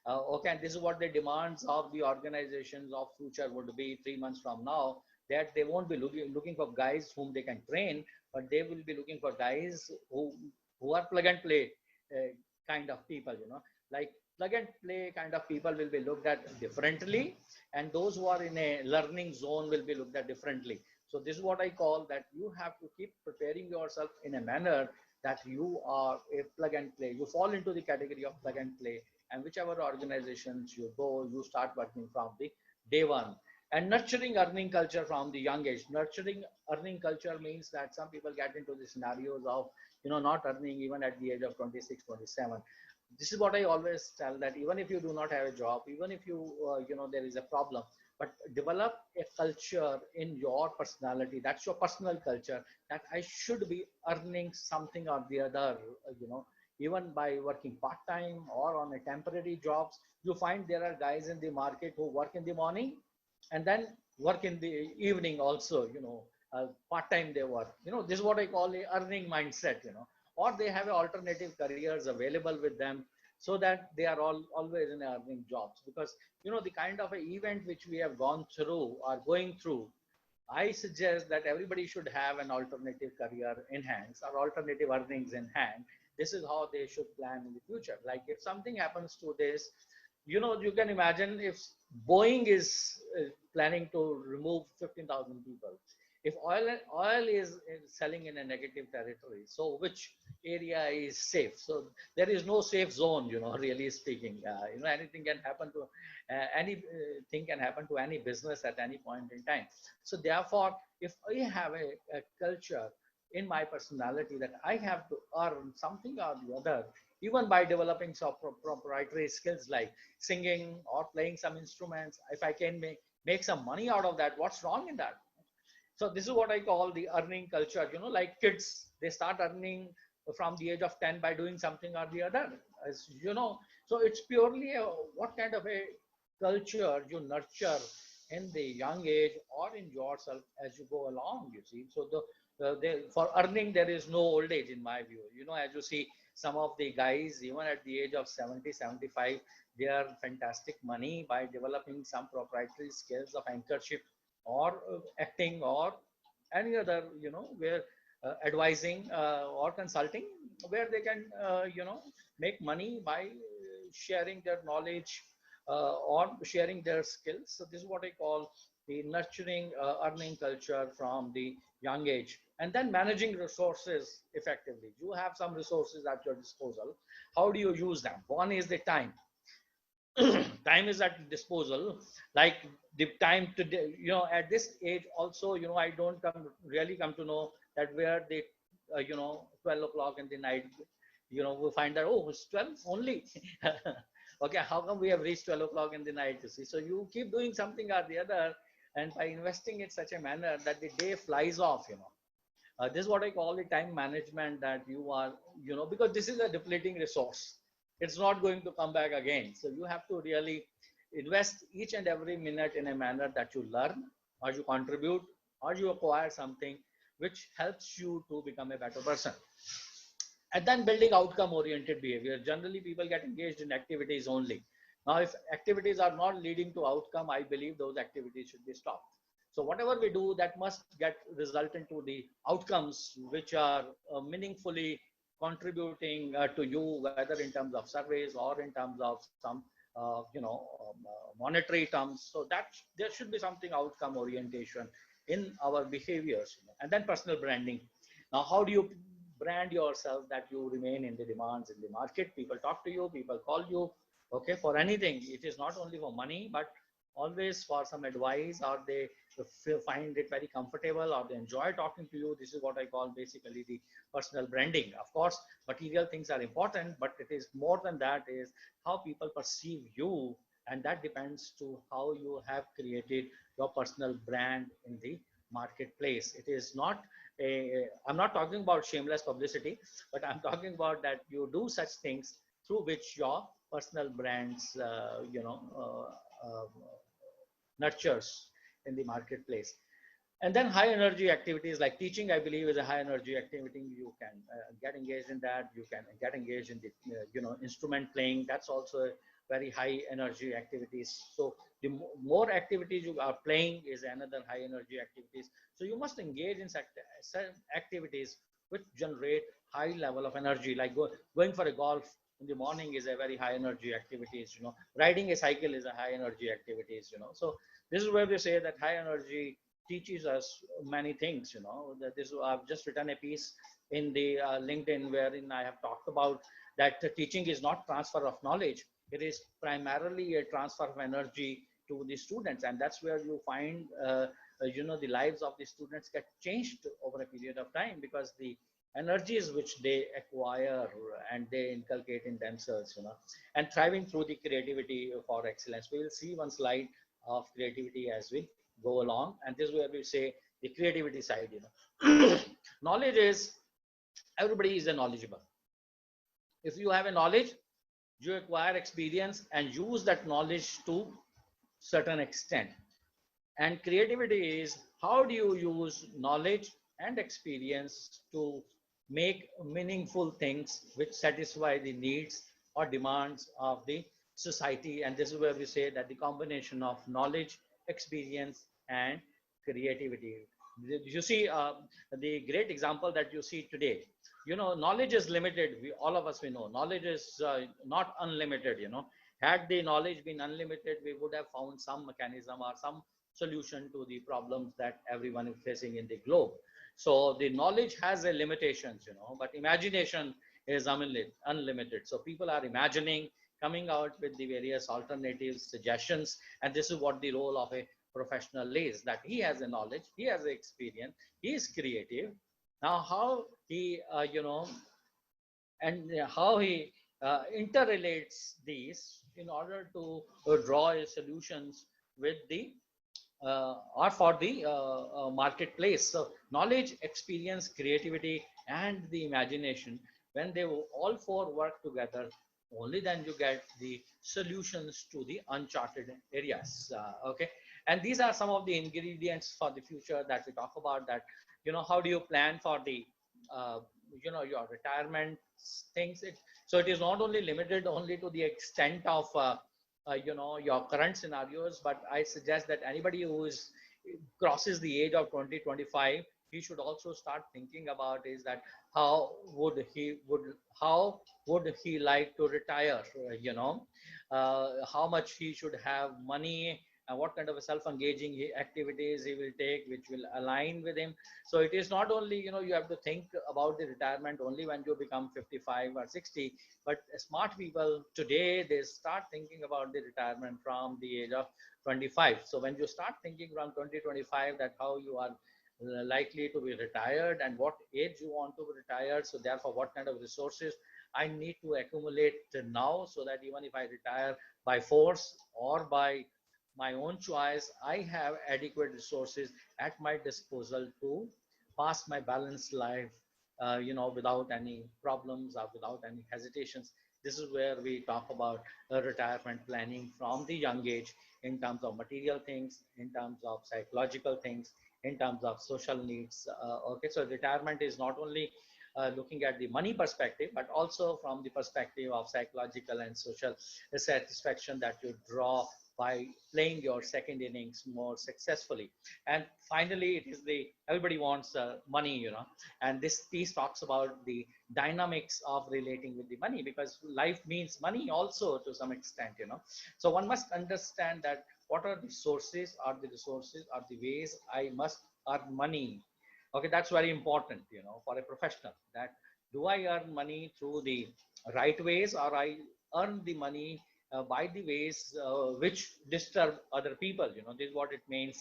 Okay, and this is what the demands of the organizations of future would be 3 months from now, that they won't be looking for guys whom they can train, but they will be looking for guys who are plug and play uh, kind of people, like plug and play kind of people will be looked at differently, and those who are in a learning zone will be looked at differently. So this is what I call that you have to keep preparing yourself in a manner that you are a plug and play. You fall into the category of plug and play, and whichever organizations you go, you start working from the day one. And nurturing earning culture from the young age. Nurturing earning culture means that some people get into the scenarios of not earning even at the age of 26, 27. This is what I always tell, that even if you do not have a job, even if there is a problem, but develop a culture in your personality. That's your personal culture, that I should be earning something or the other, even by working part-time or on a temporary jobs. You find there are guys in the market who work in the morning and then work in the evening also, part-time they work. This is what I call a earning mindset, or they have alternative careers available with them, so that they are always in earning jobs. Because the kind of a event which we have gone through or going through, I suggest that everybody should have an alternative career in hands or alternative earnings in hand. This is how they should plan in the future. Like if something happens to this, you can imagine if Boeing is planning to remove 15,000 people. If oil is selling in a negative territory, so which area is safe? So there is no safe zone, really speaking. Anything can happen to anything can happen to any business at any point in time. So therefore, if I have a culture in my personality that I have to earn something or the other, even by developing some proprietary skills like singing or playing some instruments, if I can make some money out of that, what's wrong in that? So this is what I call the earning culture. Like kids, they start earning from the age of 10 by doing something or the other, as you know. So it's purely what kind of a culture you nurture in the young age or in yourself as you go along, you see. So for earning, there is no old age in my view. As you see, some of the guys, even at the age of 70, 75, they are fantastic money by developing some proprietary skills of anchorship or acting or any other, where advising or consulting, where they can, make money by sharing their knowledge or sharing their skills. So this is what I call the nurturing earning culture from the young age. And then managing resources effectively. You have some resources at your disposal. How do you use them? One is the time. Time is at disposal, like the time to, at this age also, I don't really come to know that where the 12 o'clock in the night, we find that, oh, it's 12 only. Okay, how come we have reached 12 o'clock in the night, you see? So you keep doing something or the other, and by investing in such a manner that the day flies off, this is what I call the time management, that you are, because this is a depleting resource. It's not going to come back again. So you have to really invest each and every minute in a manner that you learn or you contribute or you acquire something which helps you to become a better person. And then building outcome oriented behavior. Generally, people get engaged in activities only. Now, if activities are not leading to outcome, I believe those activities should be stopped. So whatever we do, that must get result into the outcomes which are meaningfully contributing to you, whether in terms of surveys or in terms of some monetary terms. So that there should be something outcome orientation in our behaviors. And then personal branding. Now, how do you brand yourself that you remain in the demands in the market? People talk to you, people call you, okay, for anything. It is not only for money, but always for some advice, or they find it very comfortable, or they enjoy talking to you. This is what I call basically the personal branding. Of course, material things are important, but it is more than that, is how people perceive you, and that depends to how you have created your personal brand in the marketplace. It is not I'm not talking about shameless publicity, but I'm talking about that you do such things through which your personal brands, nurtures in the marketplace. And then high energy activities like teaching, I believe, is a high energy activity. You can get engaged in that. You can get engaged in the instrument playing. That's also very high energy activities. So the more activities you are playing is another high energy activities. So you must engage in such activities which generate high level of energy, like going for a golf in the morning is a very high energy activities, riding a cycle is a high energy activities, so this is where we say that high energy teaches us many things, that this I've just written a piece in the LinkedIn wherein I have talked about that teaching is not transfer of knowledge, it is primarily a transfer of energy to the students, and that's where you find the lives of the students get changed over a period of time, because the energies which they acquire and they inculcate in themselves, and thriving through the creativity for excellence. We will see one slide of creativity as we go along, and this is where we say the creativity side, knowledge is, everybody is a knowledgeable. If you have a knowledge, you acquire experience and use that knowledge to certain extent. And creativity is how do you use knowledge and experience to make meaningful things which satisfy the needs or demands of the society. And this is where we say that the combination of knowledge, experience, and creativity. You see, the great example that you see today, knowledge is limited. All of us, we know knowledge is not unlimited. Had the knowledge been unlimited, we would have found some mechanism or some solution to the problems that everyone is facing in the globe. So the knowledge has a limitations, but imagination is unlimited. So people are imagining, coming out with the various alternatives, suggestions, and this is what the role of a professional is, that he has a knowledge, he has a experience, he is creative. Now how he, and how he interrelates these in order to draw solutions with the or for the marketplace. So knowledge, experience, creativity, and the imagination, when they all four work together, only then you get the solutions to the uncharted areas. Okay, and these are some of the ingredients for the future that we talk about. That how do you plan for the uh, your retirement things. So it is not only limited only to the extent of your current scenarios, but I suggest that anybody who is crosses the age of 2025, he should also start thinking about is that how would he like to retire, how much he should have money, and what kind of self-engaging activities he will take which will align with him. So it is not only you have to think about the retirement only when you become 55 or 60, but smart people today, they start thinking about the retirement from the age of 25. So when you start thinking from 2025 that how you are likely to be retired and what age you want to retire, so therefore what kind of resources I need to accumulate now, so that even if I retire by force or by my own choice, I have adequate resources at my disposal to pass my balanced life, without any problems or without any hesitations. This is where we talk about retirement planning from the young age, in terms of material things, in terms of psychological things, in terms of social needs. Okay, so retirement is not only looking at the money perspective, but also from the perspective of psychological and social satisfaction that you draw by playing your second innings more successfully. And finally, it is the everybody wants money, and this piece talks about the dynamics of relating with the money, because life means money also to some extent, so one must understand that what are the sources, are the resources, are the ways I must earn money. Okay, that's very important, for a professional, that do I earn money through the right ways, or I earn the money by the ways which disturb other people. This is what it means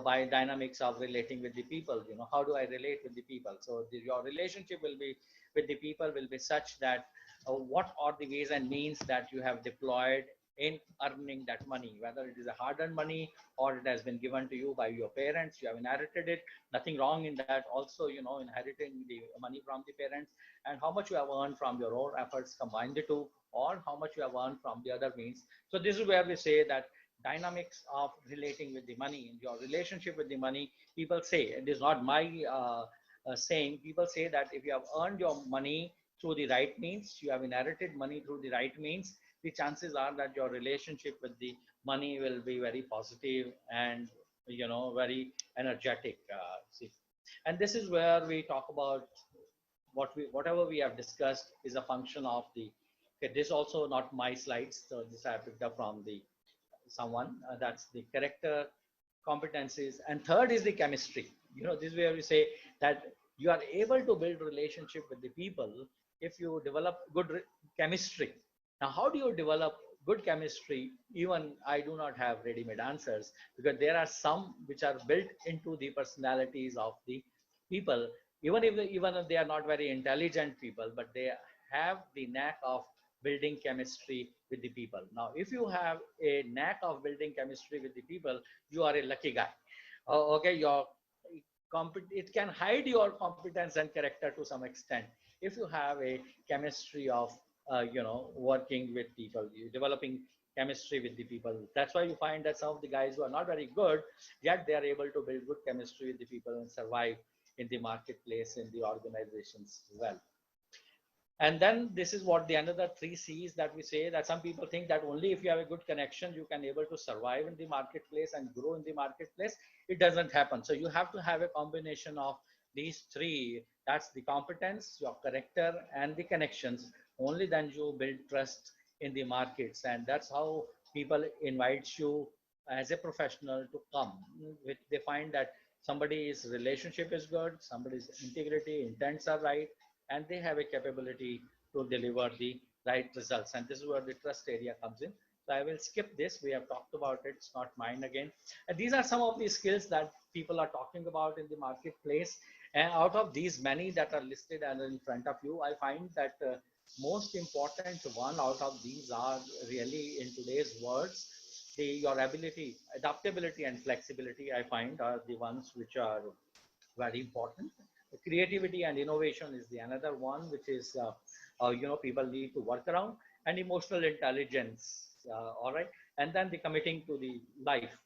by dynamics of relating with the people. How do I relate with the people? So your relationship will be with the people will be such that what are the ways and means that you have deployed in earning that money, whether it is a hard-earned money or it has been given to you by your parents, you have inherited it. Nothing wrong in that. Also, inheriting the money from the parents, and how much you have earned from your own efforts, combine the two, or how much you have earned from the other means. So this is where we say that dynamics of relating with the money, in your relationship with the money, people say, it is not my saying, people say that if you have earned your money through the right means, you have inherited money through the right means, the chances are that your relationship with the money will be very positive and very energetic. See. And this is where we talk about whatever we have discussed is a function of the. Okay, this also not my slides, so this I picked up from the someone. That's the character, competencies, and third is the chemistry. This is where we say that you are able to build relationship with the people if you develop good chemistry. Now, how do you develop good chemistry? Even I do not have ready-made answers, because there are some which are built into the personalities of the people, even if they are not very intelligent people, but they have the knack of building chemistry with the people. Now, if you have a knack of building chemistry with the people, you are a lucky guy. Okay, it can hide your competence and character to some extent if you have a chemistry of working with people, developing chemistry with the people. That's why you find that some of the guys who are not very good, yet they are able to build good chemistry with the people and survive in the marketplace, in the organizations well. And then this is what the another 3 C's that we say, that some people think that only if you have a good connection you can able to survive in the marketplace and grow in the marketplace. It doesn't happen. So you have to have a combination of these three. That's the competence, your character, and the connections. Only then you build trust in the markets, and that's how people invite you as a professional to come. They find that somebody's relationship is good, somebody's integrity, intents are right, and they have a capability to deliver the right results. And this is where the trust area comes in. So I will skip this. We have talked about it. It's not mine again. And these are some of the skills that people are talking about in the marketplace. And out of these many that are listed and in front of you, I find that most important one out of these are really, in today's words, your ability, adaptability and flexibility, I find, are the ones which are very important. Creativity and innovation is the another one, which is people need to work around, and emotional intelligence. All right, and then the committing to the life,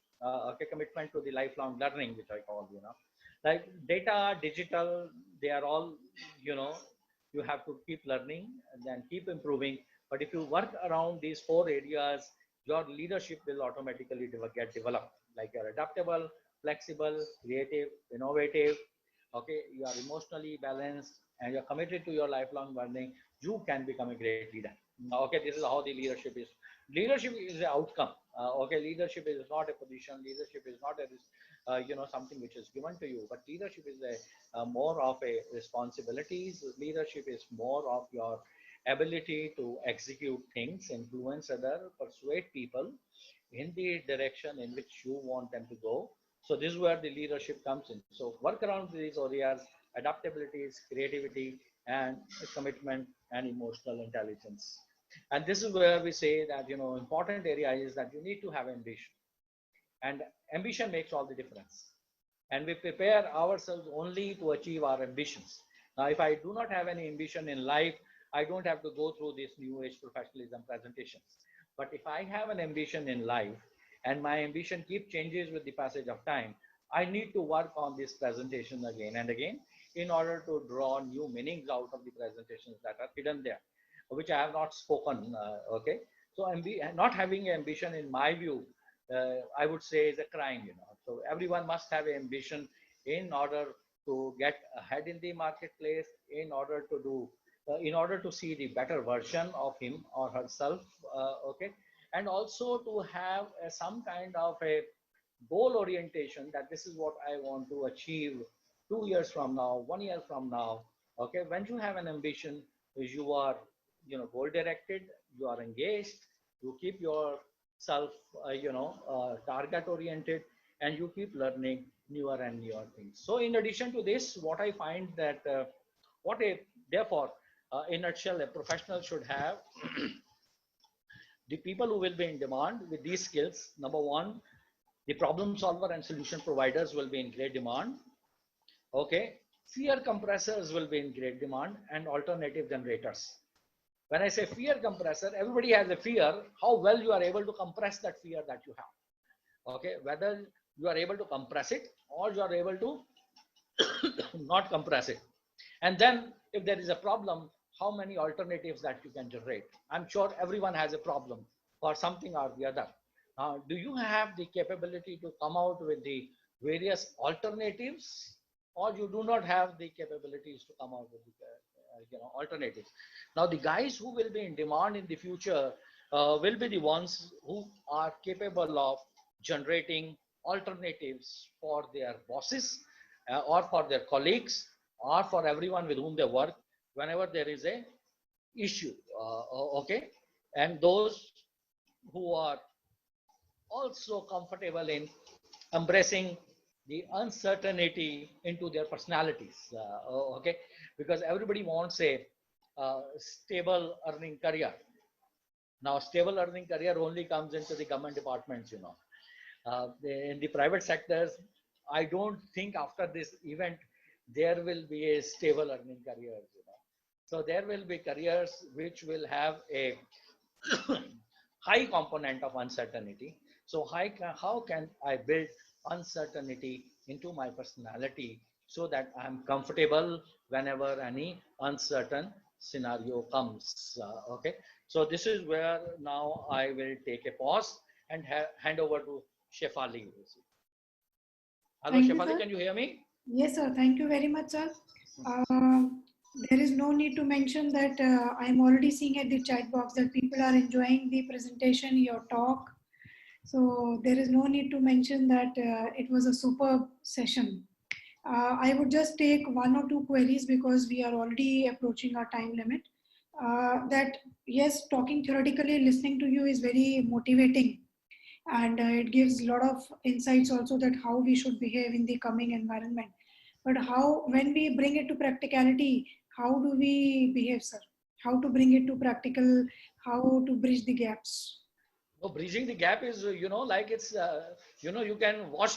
commitment to the lifelong learning, which I call, like data, digital, they are all, you have to keep learning and then keep improving. But if you work around these 4 areas, your leadership will automatically get developed. Like you're adaptable, flexible, creative, innovative. Okay, you are emotionally balanced and you're committed to your lifelong learning, you can become a great leader. Okay, this is how the leadership is. Leadership is the outcome. Okay, leadership is not a position. Leadership is not a something which is given to you, but leadership is a more of a responsibilities. Leadership is more of your ability to execute things, influence other, persuade people in the direction in which you want them to go. So this is where the leadership comes in. So work around these areas: adaptabilities, creativity, and commitment and emotional intelligence. And this is where we say that, important area is that you need to have ambition, and ambition makes all the difference. And we prepare ourselves only to achieve our ambitions. Now, if I do not have any ambition in life, I don't have to go through this new age professionalism presentations. But if I have an ambition in life and my ambition keep changes with the passage of time, I need to work on this presentation again and again in order to draw new meanings out of the presentations that are hidden there, which I have not spoken. Okay. So not having ambition, in my view, I would say is a crime, So everyone must have ambition in order to get ahead in the marketplace, in order to see the better version of him or herself. Okay. And also to have some kind of a goal orientation, that this is what I want to achieve 2 years from now, 1 year from now. Okay. When you have an ambition, you are, goal directed, you are engaged, you keep yourself, target oriented, and you keep learning newer and newer things. So in addition to this, what I find that, therefore, in a nutshell, a professional should have the people who will be in demand with these skills. Number one, the problem solver and solution providers will be in great demand. Okay. Fear compressors will be in great demand, and alternative generators. When I say fear compressor, everybody has a fear. How well you are able to compress that fear that you have. Okay. Whether you are able to compress it or you are able to not compress it. And then if there is a problem, how many alternatives that you can generate. I'm sure everyone has a problem for something or the other. Do you have the capability to come out with the various alternatives, or you do not have the capabilities to come out with the alternatives? Now, the guys who will be in demand in the future will be the ones who are capable of generating alternatives for their bosses or for their colleagues or for everyone with whom they work whenever there is a issue. Okay, and those who are also comfortable in embracing the uncertainty into their personalities. Okay, because everybody wants a stable earning career. Now, stable earning career only comes into the government departments, in the private sectors, I don't think after this event there will be a stable earning careers. So there will be careers which will have a high component of uncertainty. So how can I build uncertainty into my personality so that I'm comfortable whenever any uncertain scenario comes? Okay. So this is where now I will take a pause and hand over to Shefali. Hello, Thank you, Shefali, sir. can you hear me? Yes, sir. Thank you very much, sir. There is no need to mention that I'm already seeing at the chat box that people are enjoying the presentation, your talk. So there is no need to mention that it was a superb session. I would just take one or two queries because we are already approaching our time limit. That yes, talking theoretically, listening to you is very motivating, and it gives a lot of insights also that how we should behave in the coming environment. But how, when we bring it to practicality, how do we behave, sir? How to bring it to practical? How to bridge the gaps? No, bridging the gap is, like it's, you can watch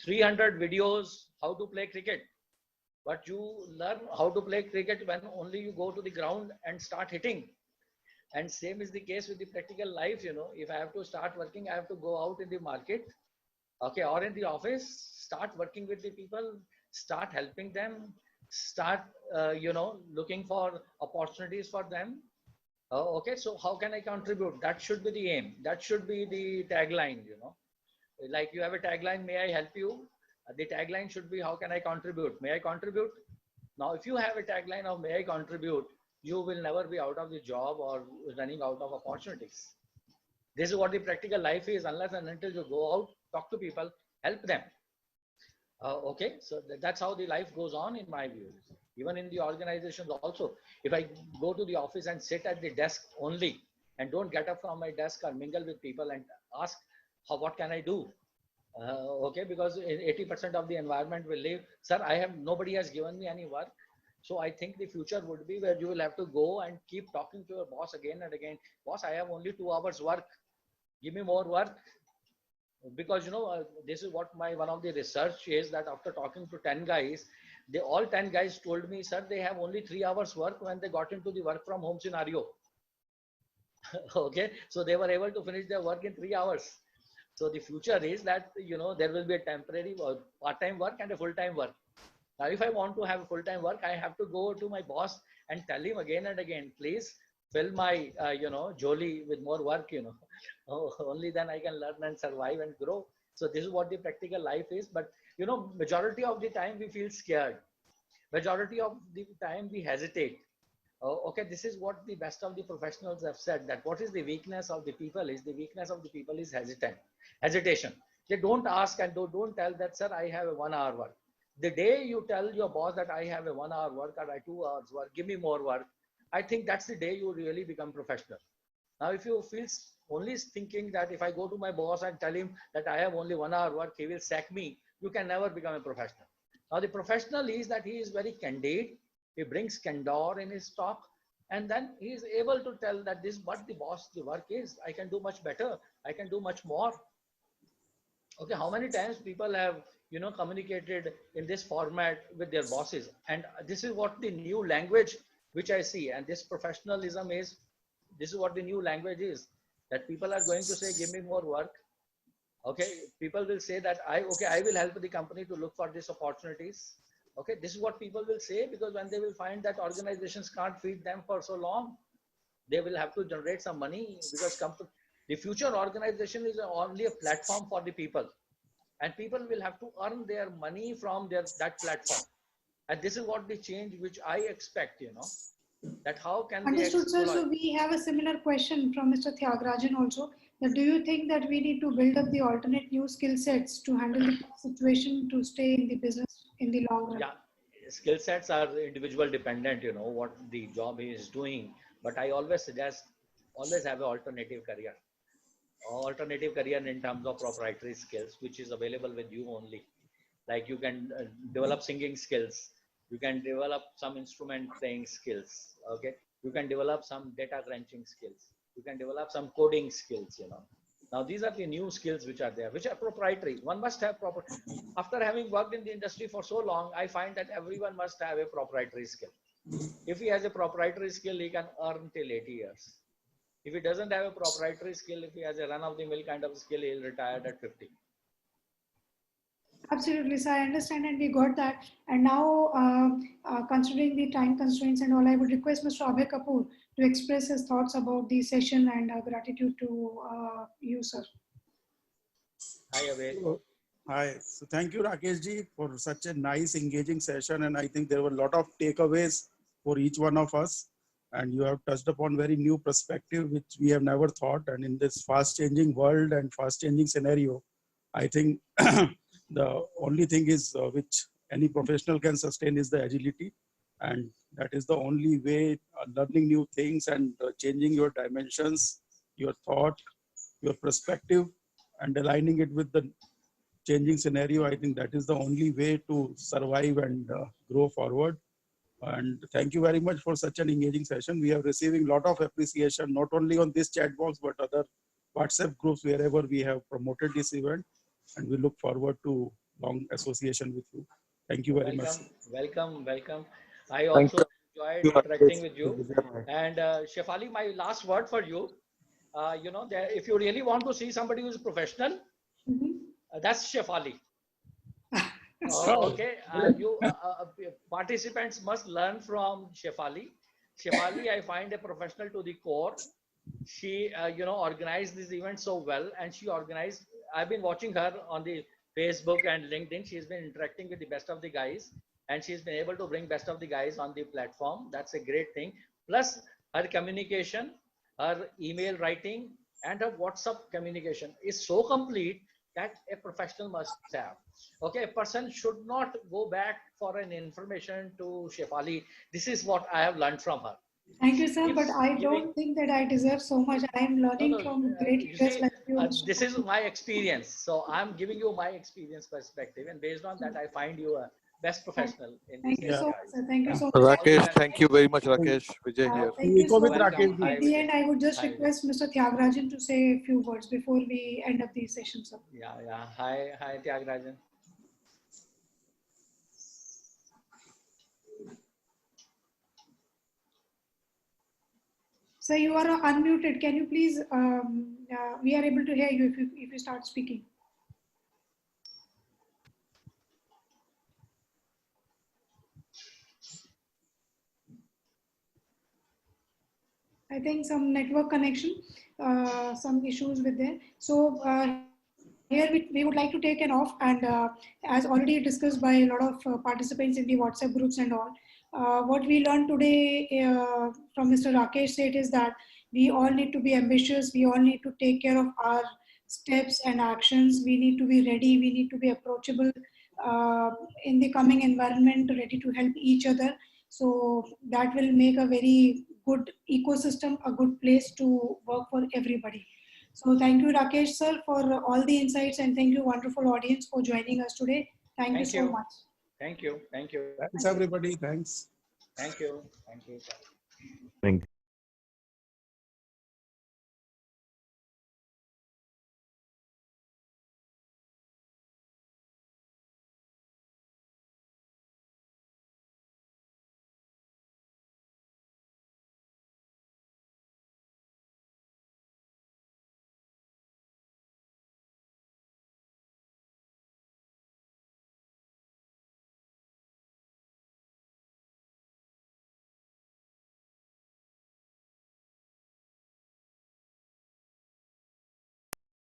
300 videos how to play cricket, but you learn how to play cricket when only you go to the ground and start hitting. And same is the case with the practical life. If I have to start working, I have to go out in the market, okay, or in the office, start working with the people, start helping them, start, looking for opportunities for them. Okay, so how can I contribute? That should be the aim. That should be the tagline. Like you have a tagline, may I help you? The tagline should be, how can I contribute? May I contribute? Now, if you have a tagline of may I contribute, you will never be out of the job or running out of opportunities. This is what the practical life is, unless and until you go out, talk to people, help them. Okay, so that's how the life goes on in my view. Even in the organizations also, if I go to the office and sit at the desk only and don't get up from my desk or mingle with people and ask, what can I do? Okay, because 80% of the environment will leave. Sir, nobody has given me any work. So I think the future would be where you will have to go and keep talking to your boss again and again. Boss, I have only 2 hours work. Give me more work. Because this is what my one of the research is, that after talking to 10 guys, all 10 guys told me, sir, they have only 3 hours work when they got into the work from home scenario. Okay, so they were able to finish their work in 3 hours. So the future is that there will be a temporary part-time work and a full-time work. Now, if I want to have full-time work, I have to go to my boss and tell him again and again, please fill my jolly with more work. Only then I can learn and survive and grow. So this is what the practical life is. But majority of the time we feel scared. Majority of the time we hesitate. Okay, this is what the best of the professionals have said, that what is the weakness of the people is, hesitation. They don't ask and don't tell that, sir, I have a 1 hour work. The day you tell your boss that I have a 1 hour work or 2 hours work, give me more work, I think that's the day you really become professional. Now, if you feel only thinking that if I go to my boss and tell him that I have only 1 hour work, he will sack me, you can never become a professional. Now, the professional is that he is very candid. He brings candor in his talk, and then he is able to tell that this is what the work is. I can do much better. I can do much more. Okay, how many times people have communicated in this format with their bosses? And this is what the new language which I see, and this professionalism is, this is what the new language is, that people are going to say, give me more work. Okay, people will say that I will help the company to look for these opportunities. Okay, this is what people will say, because when they will find that organizations can't feed them for so long, they will have to generate some money, because the future organization is only a platform for the people, and people will have to earn their money from that platform. And this is what the change which I expect, that how can we Understood, sir. exploit. So we have a similar question from Mr. Tyagarajan also. That do you think that we need to build up the alternate new skill sets to handle the situation to stay in the business in the long run? Yeah, skill sets are individual dependent, what the job is doing. But I always suggest, always have an alternative career in terms of proprietary skills, which is available with you only. Like you can develop singing skills, you can develop some instrument playing skills, okay, you can develop some data crunching skills, you can develop some coding skills. Now these are the new skills which are there, which are proprietary. One must have proper. After having worked in the industry for so long, I find that everyone must have a proprietary skill. If he has a proprietary skill, he can earn till 80 years. If he doesn't have a proprietary skill, if he has a run-of-the-mill kind of skill, he'll retire at 50. Absolutely, sir. I understand, and we got that. And now, considering the time constraints and all, I would request Mr. Abhay Kapoor to express his thoughts about the session and gratitude to you, sir. Hi, Abhay. Hi. So thank you, Rakesh ji, for such a nice, engaging session. And I think there were a lot of takeaways for each one of us. And you have touched upon very new perspective, which we have never thought. And in this fast changing world and fast changing scenario, I think the only thing is which any professional can sustain is the agility. And that is the only way, learning new things and changing your dimensions, your thought, your perspective, and aligning it with the changing scenario. I think that is the only way to survive and grow forward. And thank you very much for such an engaging session. We are receiving a lot of appreciation, not only on this chat box, but other WhatsApp groups wherever we have promoted this event. And we look forward to long association with you. Thank you very much. Welcome. I Thank also enjoyed you, interacting Rakesh. with you. And Shefali, my last word for you, if you really want to see somebody who's professional, that's Shefali. Okay, you participants must learn from Shefali. Shefali, I find a professional to the core. She, organized this event so well, and she organized. I've been watching her on the Facebook and LinkedIn. She's been interacting with the best of the guys, and she's been able to bring best of the guys on the platform. That's a great thing. Plus, her communication, her email writing, and her WhatsApp communication is so complete that a professional must have. Okay, a person should not go back for an information to Shefali. This is what I have learned from her. Thank you, sir. But I don't think that I deserve so much. I am learning from great You leaders see, like you, Mr. this is my experience. So I'm giving you my experience perspective, and based on that, I find you a best professional in this Thank you so area. much, sir. Thank you so much. Rakesh, thank you very much, Rakesh. Vijay here. Thank you so much. Welcome. At the end, I would just Hi, request Mr. Tyagarajan to say a few words before we end up the session, sir. Yeah. Hi, Tyagarajan. Sir, you are unmuted. Can you please, we are able to hear you if you start speaking. I think some network connection, some issues with there. So here we would like to take an off, and as already discussed by a lot of participants in the WhatsApp groups and all, what we learned today from Mr. Rakesh Seth is that we all need to be ambitious. We all need to take care of our steps and actions. We need to be ready. We need to be approachable in the coming environment, ready to help each other. So that will make a very good ecosystem, a good place to work for everybody. So thank you, Rakesh sir, for all the insights, and thank you, wonderful audience, for joining us today. Thank you so much. Thank you. Thanks, everybody. Thanks. Thank you. Thank you.